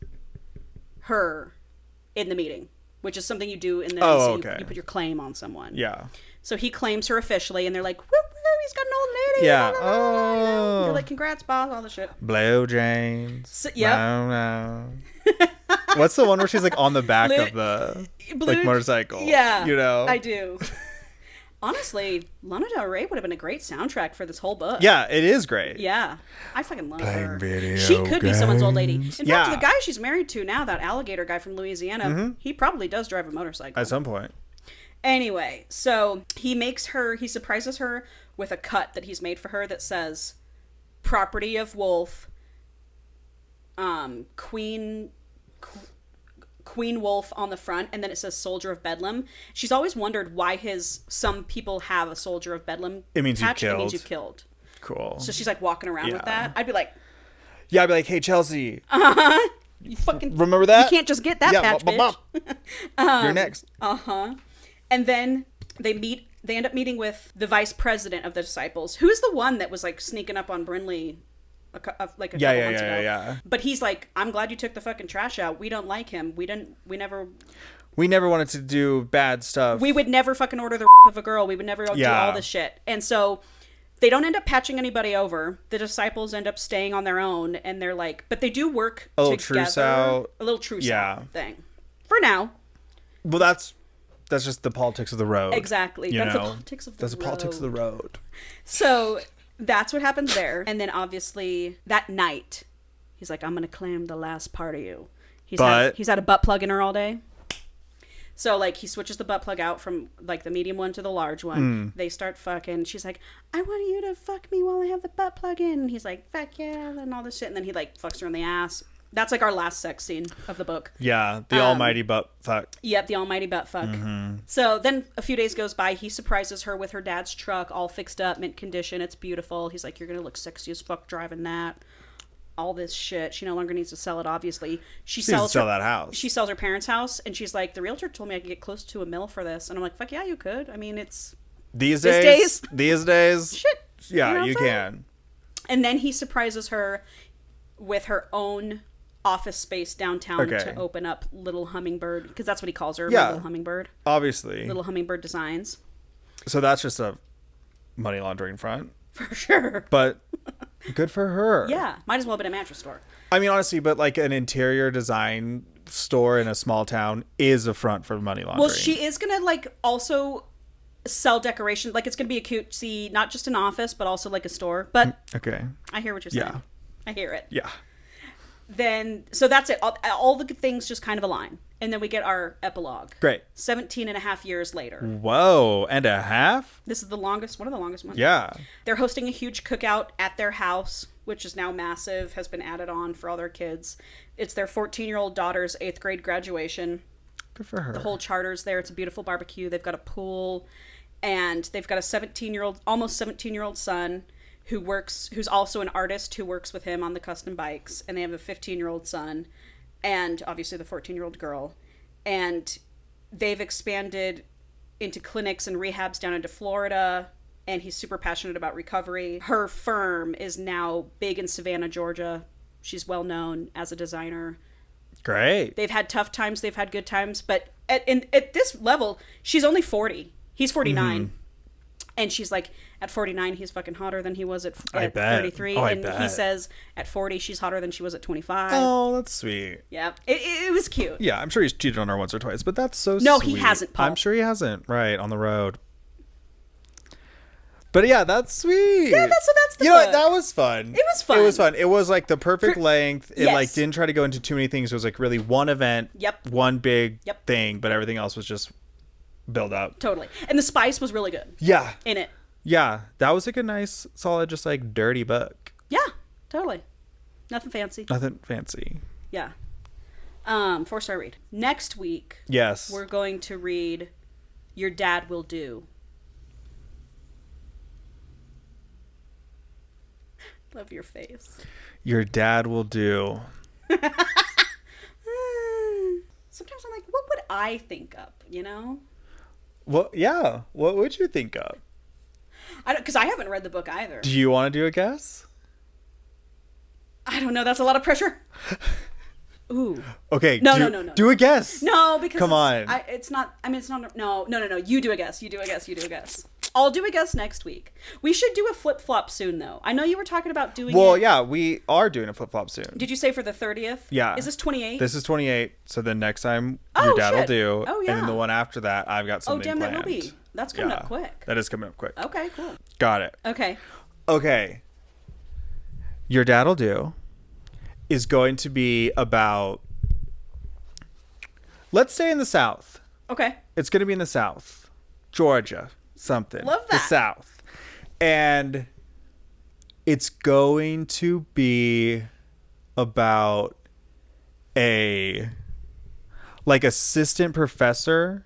her in the meeting, which is something you do in the okay. You put your claim on someone. Yeah. So he claims her officially, and they're like, woo, woo, he's got an old lady. Yeah. Blah, blah, blah, blah. They're like, congrats, boss, all the shit. Blue James. So, yep. No. What's the one where she's like on the back of the like motorcycle? Yeah. You know? I do. Honestly, Lana Del Rey would have been a great soundtrack for this whole book. Yeah, it is great. Yeah. I fucking love Playing her. video She could be someone's old lady. In games. fact, the guy she's married to now, that alligator guy from Louisiana, he probably does drive a motorcycle. At some point. Anyway, so he surprises her with a cut that he's made for her that says, property of Wolf, Queen Wolf on the front, and then it says Soldier of Bedlam. She's always wondered why some people have a Soldier of Bedlam. It means you've killed. It means you've killed. Cool. So she's like walking around with that. I'd be like, hey, Chelsea. You fucking remember that? You can't just get that patch, bitch. You're next. And then they end up meeting with the vice president of the Disciples, who's the one that was like sneaking up on Brinley a couple months ago. Yeah. But he's like, I'm glad you took the fucking trash out. We don't like him. We never wanted to do bad stuff. We would never fucking order the of a girl. We would never do all this shit. And so they don't end up patching anybody over. The Disciples end up staying on their own, and they're like, but they do work a little together. Truce out. A little truce out thing. For now. Well, that's just the politics of the road. Exactly. That's the politics of the road. That's the politics of the road. So that's what happens there. And then obviously that night, he's like, I'm going to claim the last part of you. He's had a butt plug in her all day. So, like, he switches the butt plug out from, like, the medium one to the large one. They start fucking. She's like, I want you to fuck me while I have the butt plug in. And he's like, fuck yeah, and all this shit. And then he, like, fucks her in the ass. That's, like, our last sex scene of the book. Yeah, the almighty butt fuck. Yep, the almighty butt fuck. So then a few days goes by. He surprises her with her dad's truck, all fixed up, mint condition. It's beautiful. He's like, you're going to look sexy as fuck driving that. All this shit. She no longer needs to sell it, obviously. She sells that house. She sells her parents' house, and she's like, the realtor told me I could get close to $1 million for this. And I'm like, fuck yeah, you could. I mean, it's... These days. Shit. Yeah, you can. And then he surprises her with her own office space downtown to open up Little Hummingbird, because that's what he calls her, Little Hummingbird. Obviously. Little Hummingbird Designs. So that's just a money laundering front. For sure. But good for her. Yeah. Might as well have been a mattress store. I mean, honestly, but like an interior design store in a small town is a front for money laundering. Well, she is going to like also sell decoration. Like it's going to be a cutesy, not just an office, but also like a store. But okay. I hear what you're saying. Yeah. I hear it. Yeah. Then, so that's it. All the good things just kind of align. And then we get our epilogue. Great. 17 and a half years later. Whoa, and a half? This is one of the longest ones. Yeah. They're hosting a huge cookout at their house, which is now massive, has been added on for all their kids. It's their 14-year-old daughter's 8th grade graduation. Good for her. The whole charter's there. It's a beautiful barbecue. They've got a pool, and they've got a almost 17-year-old son who's also an artist who works with him on the custom bikes, and they have a 15-year-old son and obviously the 14-year-old girl, and they've expanded into clinics and rehabs down into Florida, and he's super passionate about recovery. Her firm is now big in Savannah, Georgia. She's well known as a designer. Great. They've had tough times, they've had good times, but at this level, she's only 40. He's 49. Mm-hmm. And she's like, at 49, he's fucking hotter than he was at 33. And he says, at 40, she's hotter than she was at 25. Oh, that's sweet. Yeah. It was cute. Yeah, I'm sure he's cheated on her once or twice, but that's so sweet. No, he hasn't, Paul. I'm sure he hasn't. Right, on the road. But yeah, that's sweet. Yeah, that's the you book. Know, that was fun. It was fun. It was fun. It was like the perfect length. It yes. like didn't try to go into too many things. It was like really one event, one big thing, but everything else was just build up. Totally. And the spice was really good. Yeah. In it. Yeah. That was like a nice, solid, just like dirty book. Yeah, totally. Nothing fancy. Nothing fancy. Yeah. 4-star read. Next week. Yes. We're going to read Your Dad Will Do. Love your face. Your Dad Will Do. Sometimes I'm like, what would I think up, you know? Well, yeah. What would you think of? Because I haven't read the book either. Do you want to do a guess? I don't know. That's a lot of pressure. Ooh. Okay. No. Do a guess. No, because come on. It's not. I mean, it's not. No. You do a guess. You do a guess. I'll do a guess next week. We should do a flip flop soon, though. I know you were talking about doing. Well, yeah, we are doing a flip flop soon. Did you say for the 30th? Yeah. Is this 28? This is 28. So then next time your dad will do. Oh yeah. And then the one after that, I've got something planned. Oh damn, that will be. That's coming up quick. That is coming up quick. Okay, cool. Got it. Okay. Your Dad'll Do is going to be about, let's say in the South. Okay. It's going to be in the South. Georgia. Something. Love that. The South. And it's going to be about a like assistant professor,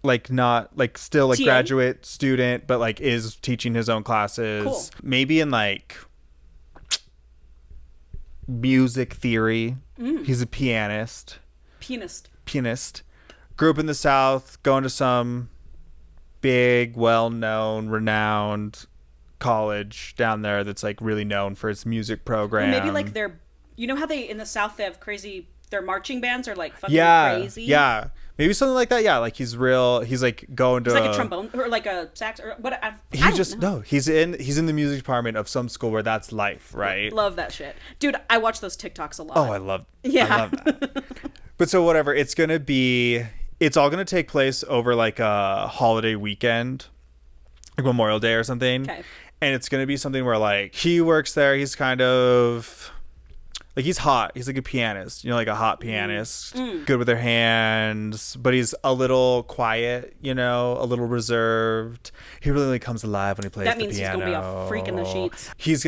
like not like still like TA? graduate student, but like is teaching his own classes. Cool. Maybe in like music theory. He's a pianist. Grew up in the South, going to some big, well-known, renowned college down there that's like really known for its music program. Or maybe like you know how they in the South they have crazy, their marching bands are like fucking crazy. Yeah. Maybe something like that. Yeah, like he's like going to like a trombone or like a sax or what. He's in the music department of some school where that's life, right? Love that shit, dude. I watch those TikToks a lot. Oh, I love that. But so whatever, it's all gonna take place over like a holiday weekend, like Memorial Day or something. Okay. And it's gonna be something where like he works there. He's kind of like, he's hot. He's like a pianist, you know, like a hot pianist, good with their hands, but he's a little quiet, you know, a little reserved. He really like comes alive when he plays the piano. That means he's gonna be a freak in the sheets. He's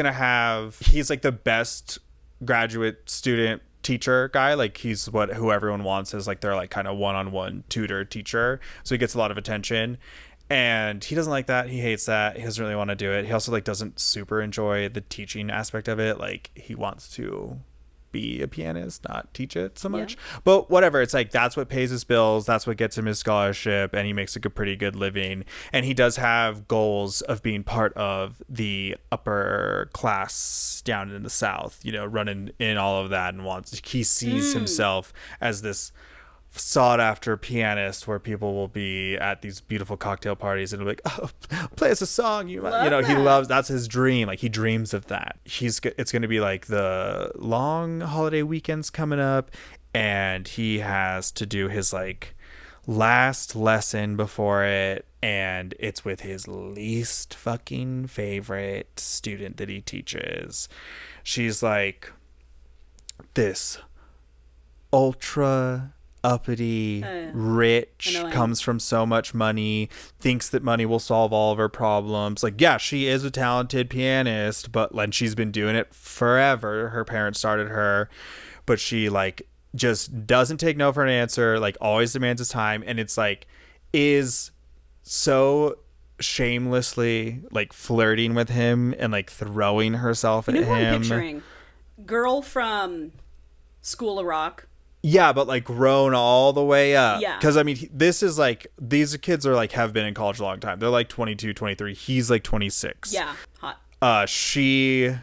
like the best graduate student teacher guy. Like he's who everyone wants as like their like kind of one-on-one tutor teacher. So he gets a lot of attention. And he doesn't like that. He hates that. He doesn't really want to do it. He also like doesn't super enjoy the teaching aspect of it. Like he wants to be a pianist, not teach it so much. Yeah. But whatever, it's like that's what pays his bills, that's what gets him his scholarship, and he makes like a pretty good living. And he does have goals of being part of the upper class down in the South, you know, running in all of that, and he sees himself as this sought after pianist where people will be at these beautiful cocktail parties and be like, oh, play us a song, he loves, that's his dream. Like he dreams of that. It's going to be like the long holiday weekends coming up, and he has to do his like last lesson before it, and it's with his least fucking favorite student that he teaches. She's like this ultra uppity, rich, annoying. Comes from so much money, thinks that money will solve all of her problems. Like, yeah, she is a talented pianist, but like she's been doing it forever. Her parents started her, but she like just doesn't take no for an answer, like always demands his time, and it's like is so shamelessly like flirting with him and like throwing herself at him. I'm picturing girl from School of Rock. Yeah, but like grown all the way up. Yeah. Because I mean, this is like, these kids are like, have been in college a long time. They're like 22, 23. He's like 26. Yeah, hot. She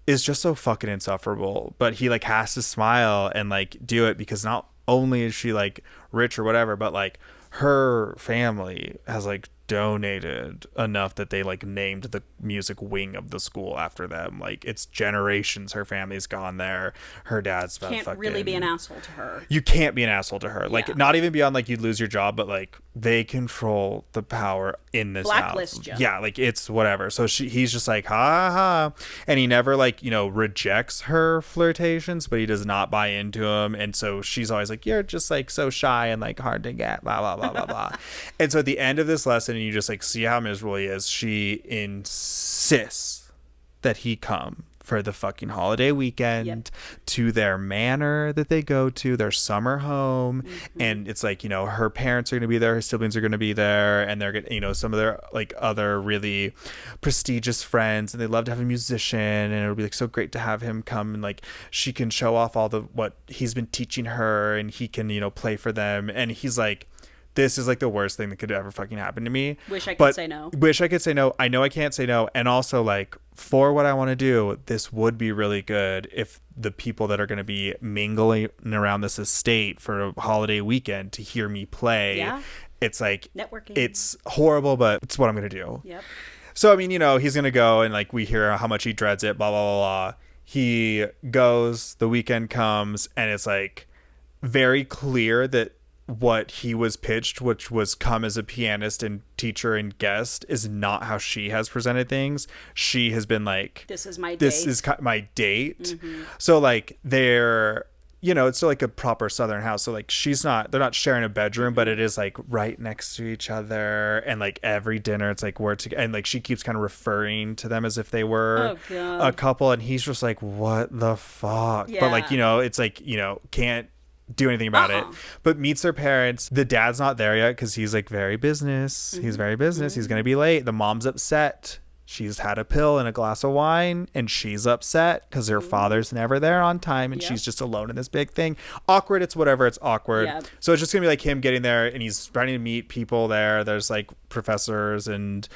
is just so fucking insufferable, but he like has to smile and like do it because not only is she like rich or whatever, but like her family has like donated enough that they like named the music wing of the school after them. Like it's generations her family's gone there. Her dad's can't really be an asshole to her. You can't be an asshole to her. Like not even beyond like you'd lose your job, but like they control the power in this blacklist house. Yeah, like it's whatever. So he's just like ha ha, and he never like rejects her flirtations, but he does not buy into them. And so she's always like, you're just like so shy and like hard to get, blah blah blah blah blah. And so at the end of this lesson, and you just like see how miserable he is, she insists that he come for the fucking holiday weekend to their manor that they go to, their summer home. And it's like, her parents are going to be there, her siblings are going to be there, and they're going some of their like other really prestigious friends, and they love to have a musician, and it'll be like so great to have him come, and like she can show off all the what he's been teaching her, and he can play for them. And he's like, this is like the worst thing that could ever fucking happen to me. Wish I could say no. I know I can't say no. And also like for what I want to do, this would be really good if the people that are going to be mingling around this estate for a holiday weekend to hear me play. Yeah. It's like networking. It's horrible, but it's what I'm going to do. Yep. So, I mean, he's going to go, and like we hear how much he dreads it, blah, blah, blah, blah. He goes, the weekend comes, and it's like very clear that what he was pitched, which was come as a pianist and teacher and guest, is not how she has presented things. She has been like, this is my my date. So like they're it's still like a proper Southern house, so like they're not sharing a bedroom, but it is like right next to each other, and like every dinner it's like we're together, and like she keeps kind of referring to them as if they were a couple, and he's just like, what the fuck? But like it's like can't do anything about it, but meets their parents. The dad's not there yet because he's like very business. He's very business. He's gonna be late. The mom's upset. She's had a pill and a glass of wine, and she's upset because her father's never there on time, and she's just alone in this big thing. Awkward. It's whatever. It's awkward. So it's just gonna be like him getting there, and he's trying to meet people there. There's like professors and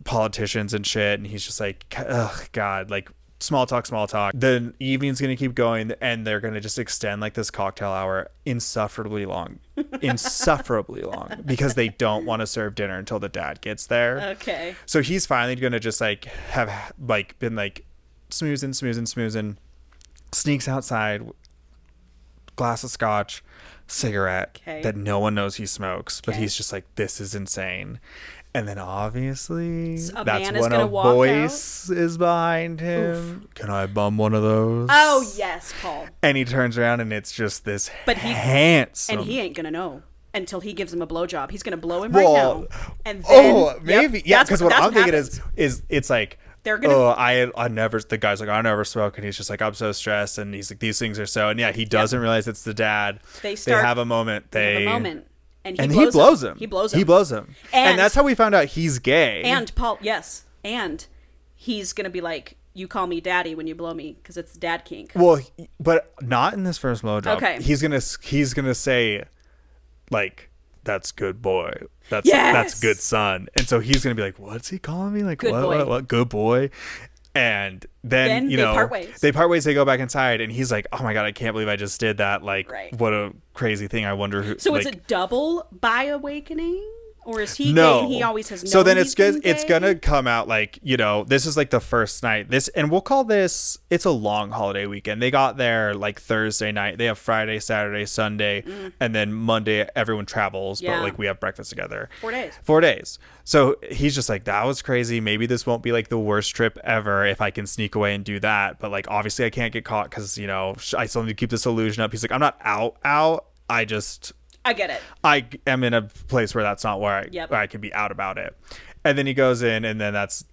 politicians and shit, and he's just like, ugh, God, like small talk. The evening's gonna keep going, and they're gonna just extend like this cocktail hour insufferably long because they don't want to serve dinner until the dad gets there. Okay. So he's finally gonna just like have like been like smoozing, sneaks outside, glass of scotch, cigarette that no one knows he smokes, but he's just like, this is insane. And then obviously that's when a voice is behind him. Oof. Can I bum one of those? Oh, yes, Paul. And he turns around, and it's just this handsome. And he ain't going to know until he gives him a blowjob. He's going to blow him right now. And then, maybe. Yeah, because what I'm thinking is it's like, they're gonna. I never. The guy's like, I never smoke, and he's just like, I'm so stressed, and he's like, these things are so. And he doesn't realize it's the dad. They have a moment. And he blows him. He blows him. And that's how we found out he's gay. And Paul, yes. And he's going to be like, you call me daddy when you blow me, because it's dad kink. Well, but not in this first blowjob. Okay. He's gonna say, like, that's good boy. That's good son. And so he's gonna be like, what's he calling me? Like, what? Good boy. And then they part ways. They go back inside, and he's like, oh my God, I can't believe I just did that. Like, what a crazy thing. I wonder who. So it's a double bi awakening? Or is he gay and he always has known? So then it's gonna come out like, this is like the first night. And we'll call this, it's a long holiday weekend. They got there like Thursday night. They have Friday, Saturday, Sunday, and then Monday everyone travels, but like we have breakfast together. 4 days. So he's just like, that was crazy. Maybe this won't be like the worst trip ever if I can sneak away and do that. But like, obviously I can't get caught because, I still need to keep this illusion up. He's like, I'm not out. I get it. I am in a place where that's not where I could be out about it. And then he goes in, and then that's,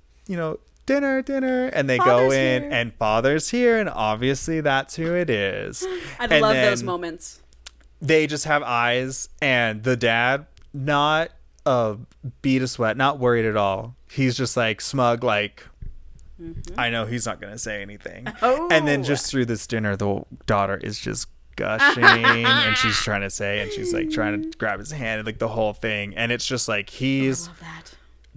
dinner. And they go in, and Father's here. And obviously that's who it is. I love those moments. They just have eyes, and the dad, not a bead of sweat, not worried at all. He's just like smug, like, I know he's not going to say anything. Oh. And then just through this dinner, the daughter is just gushing and she's trying to say, and she's like trying to grab his hand, and like the whole thing, and it's just like he's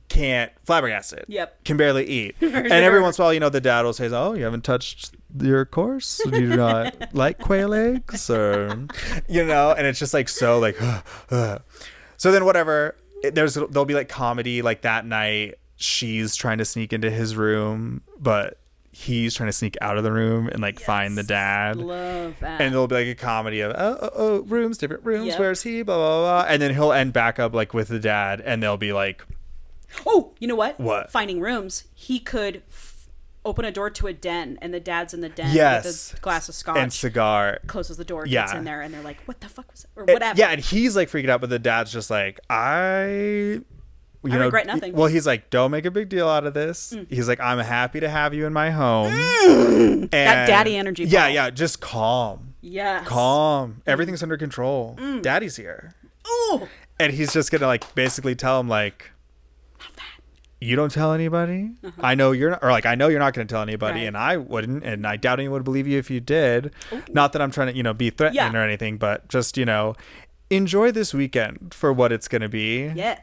can't, flabbergasted, can barely eat. And every once in a while, the dad will say, oh, you haven't touched your course, do you not like quail eggs, or and it's just like so like so then whatever, there'll be like comedy like that night. She's trying to sneak into his room, but he's trying to sneak out of the room and like find the dad. Love that. And there'll be like a comedy of rooms, different rooms. Where's he? Blah blah blah. And then he'll end back up like with the dad, and they'll be like, oh, you know what? What? Finding rooms. He could open a door to a den, and the dad's in the den with a glass of scotch and cigar. Closes the door, gets in there, and they're like, "What the fuck was that?" Or whatever. Yeah, and he's like freaking out, but the dad's just like, I regret nothing. Well, he's like, don't make a big deal out of this. He's like, I'm happy to have you in my home. And that daddy energy. Yeah, yeah, just calm. Yes. Calm. Everything's under control. Daddy's here. Ooh. And he's just gonna like basically tell him like, you don't tell anybody. I know you're not, or like I know you're not going to tell anybody, and I wouldn't, and I doubt anyone would believe you if you did. Ooh. Not that I'm trying to be threatening or anything, but just enjoy this weekend for what it's going to be. Yeah.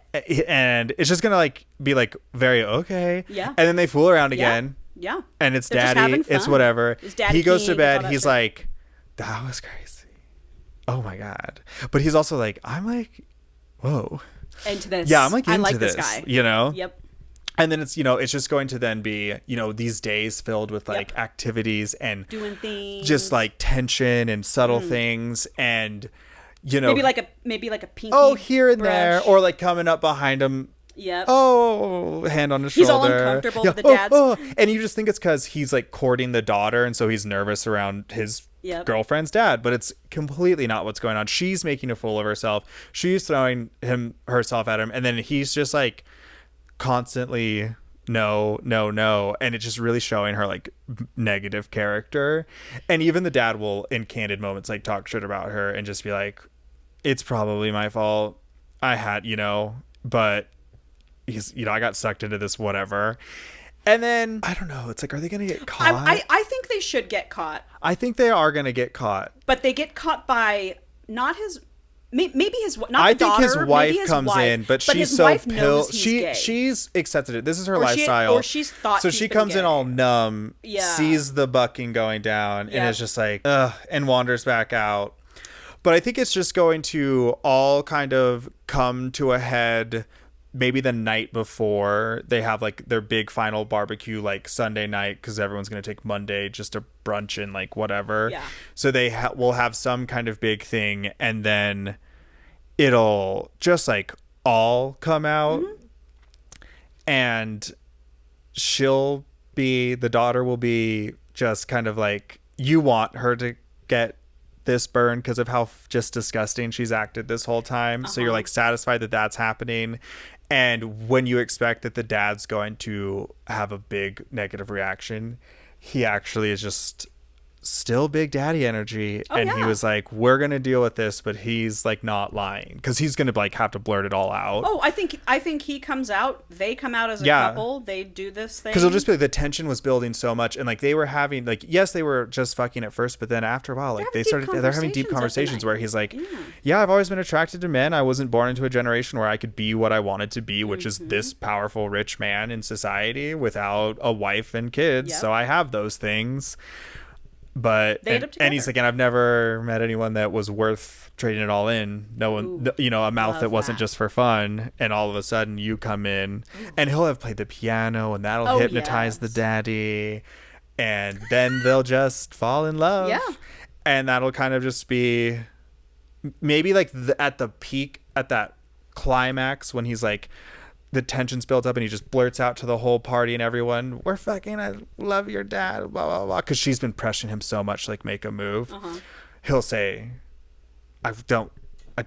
And it's just going to like be like very okay. Yeah. And then they fool around again. Yeah. And it's daddy. It's whatever. He goes to bed. He's like, that was crazy. Oh my God. But he's also like, I'm like, whoa. Into this. Yeah, I'm like into I like this guy. Yep. And then it's it's just going to then be these days filled with like activities and doing things, just like tension and subtle things, and maybe like a pinky. Oh, here and brush. There, or like coming up behind him. Yep. Oh, hand on his shoulder. He's all uncomfortable with the dad's. And you just think it's because he's like courting the daughter, and so he's nervous around his girlfriend's dad. But it's completely not what's going on. She's making a fool of herself. She's throwing herself at him, and then he's just like constantly no, and it's just really showing her like negative character. And even the dad will in candid moments like talk shit about her and just be like, it's probably my fault. I had but he's I got sucked into this whatever. And then I don't know, it's like, are they gonna get caught? I think they should get caught. I think they are gonna get caught, but they get caught by not his maybe his not I the daughter, think his wife his comes wife, in, but she's so pilled. She's accepted it. This is her lifestyle. Or she's thought. So she comes in all numb, sees the bucking going down, and is just like, ugh, and wanders back out. But I think it's just going to all kind of come to a head maybe the night before they have like their big final barbecue, like Sunday night, because everyone's going to take Monday just to brunch and like whatever. Yeah. So they will have some kind of big thing, and then it'll just like all come out, and the daughter will be just kind of like, you want her to get this burn because of how just disgusting she's acted this whole time. So you're like satisfied that that's happening. And when you expect that the dad's going to have a big negative reaction, he actually is just still big daddy energy. He was like, we're going to deal with this, but he's like not lying because he's going to like have to blurt it all out. Oh, I think he comes out. They come out as a couple. They do this thing. Because it'll just be like, the tension was building so much, and like they were having like, yes, they were just fucking at first, but then after a while, like they're having deep conversations where he's like, yeah, I've always been attracted to men. I wasn't born into a generation where I could be what I wanted to be, which is this powerful, rich man in society without a wife and kids. Yep. So I have those things. But and he's like, and I've never met anyone that was worth trading it all in. No one, a mouth that wasn't just for fun. And all of a sudden, you come in, and he'll have played the piano, and that'll hypnotize the daddy, and then they'll just fall in love. Yeah, and that'll kind of just be maybe like at the peak, at that climax when he's like, the tension's built up and he just blurts out to the whole party and everyone, we're fucking, I love your dad, blah blah blah, because she's been pressuring him so much to like make a move. He'll say, I don't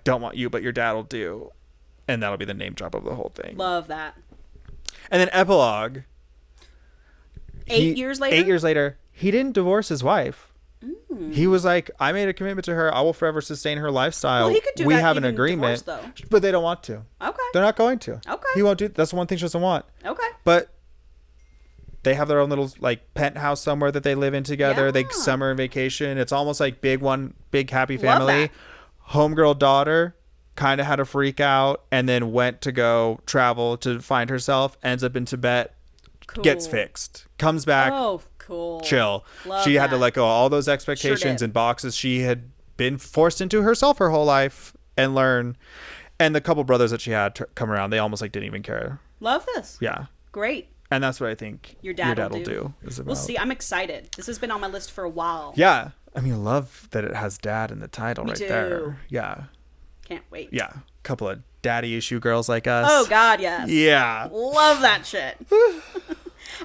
want you, but your dad will do, and that'll be the name drop of the whole thing. Love that. And then epilogue, 8 years later, he didn't divorce his wife. He was like, I made a commitment to her. I will forever sustain her lifestyle. Well, he could do we that have an even agreement, divorce, though. but they don't want to. Okay. They're not going to. Okay. He won't do. That's the one thing she doesn't want. Okay. But they have their own little like penthouse somewhere that they live in together. Yeah. They summer and it's almost like big happy family. Homegirl daughter kind of had a freak out and then went to go travel to find herself. Ends up in Tibet. Cool. Gets fixed. Comes back. Oh, cool. Chill. Love she that. had to let go of all those expectations and boxes she had been forced into herself her whole life and learn. And the couple brothers that she had come around, they almost like didn't even care. Love this. Yeah. Great. And that's what I think your dad will do. We'll see. I'm excited. This has been on my list for a while. Yeah. I mean, I love that it has dad in the title Me right too. there. Yeah. Can't wait. Yeah. Couple of daddy issue girls like us. Oh, God, yes. Yeah. Love that shit.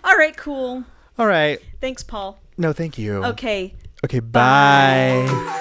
All right, cool. All right. Thanks, Paul. No, thank you. Okay. Okay, bye.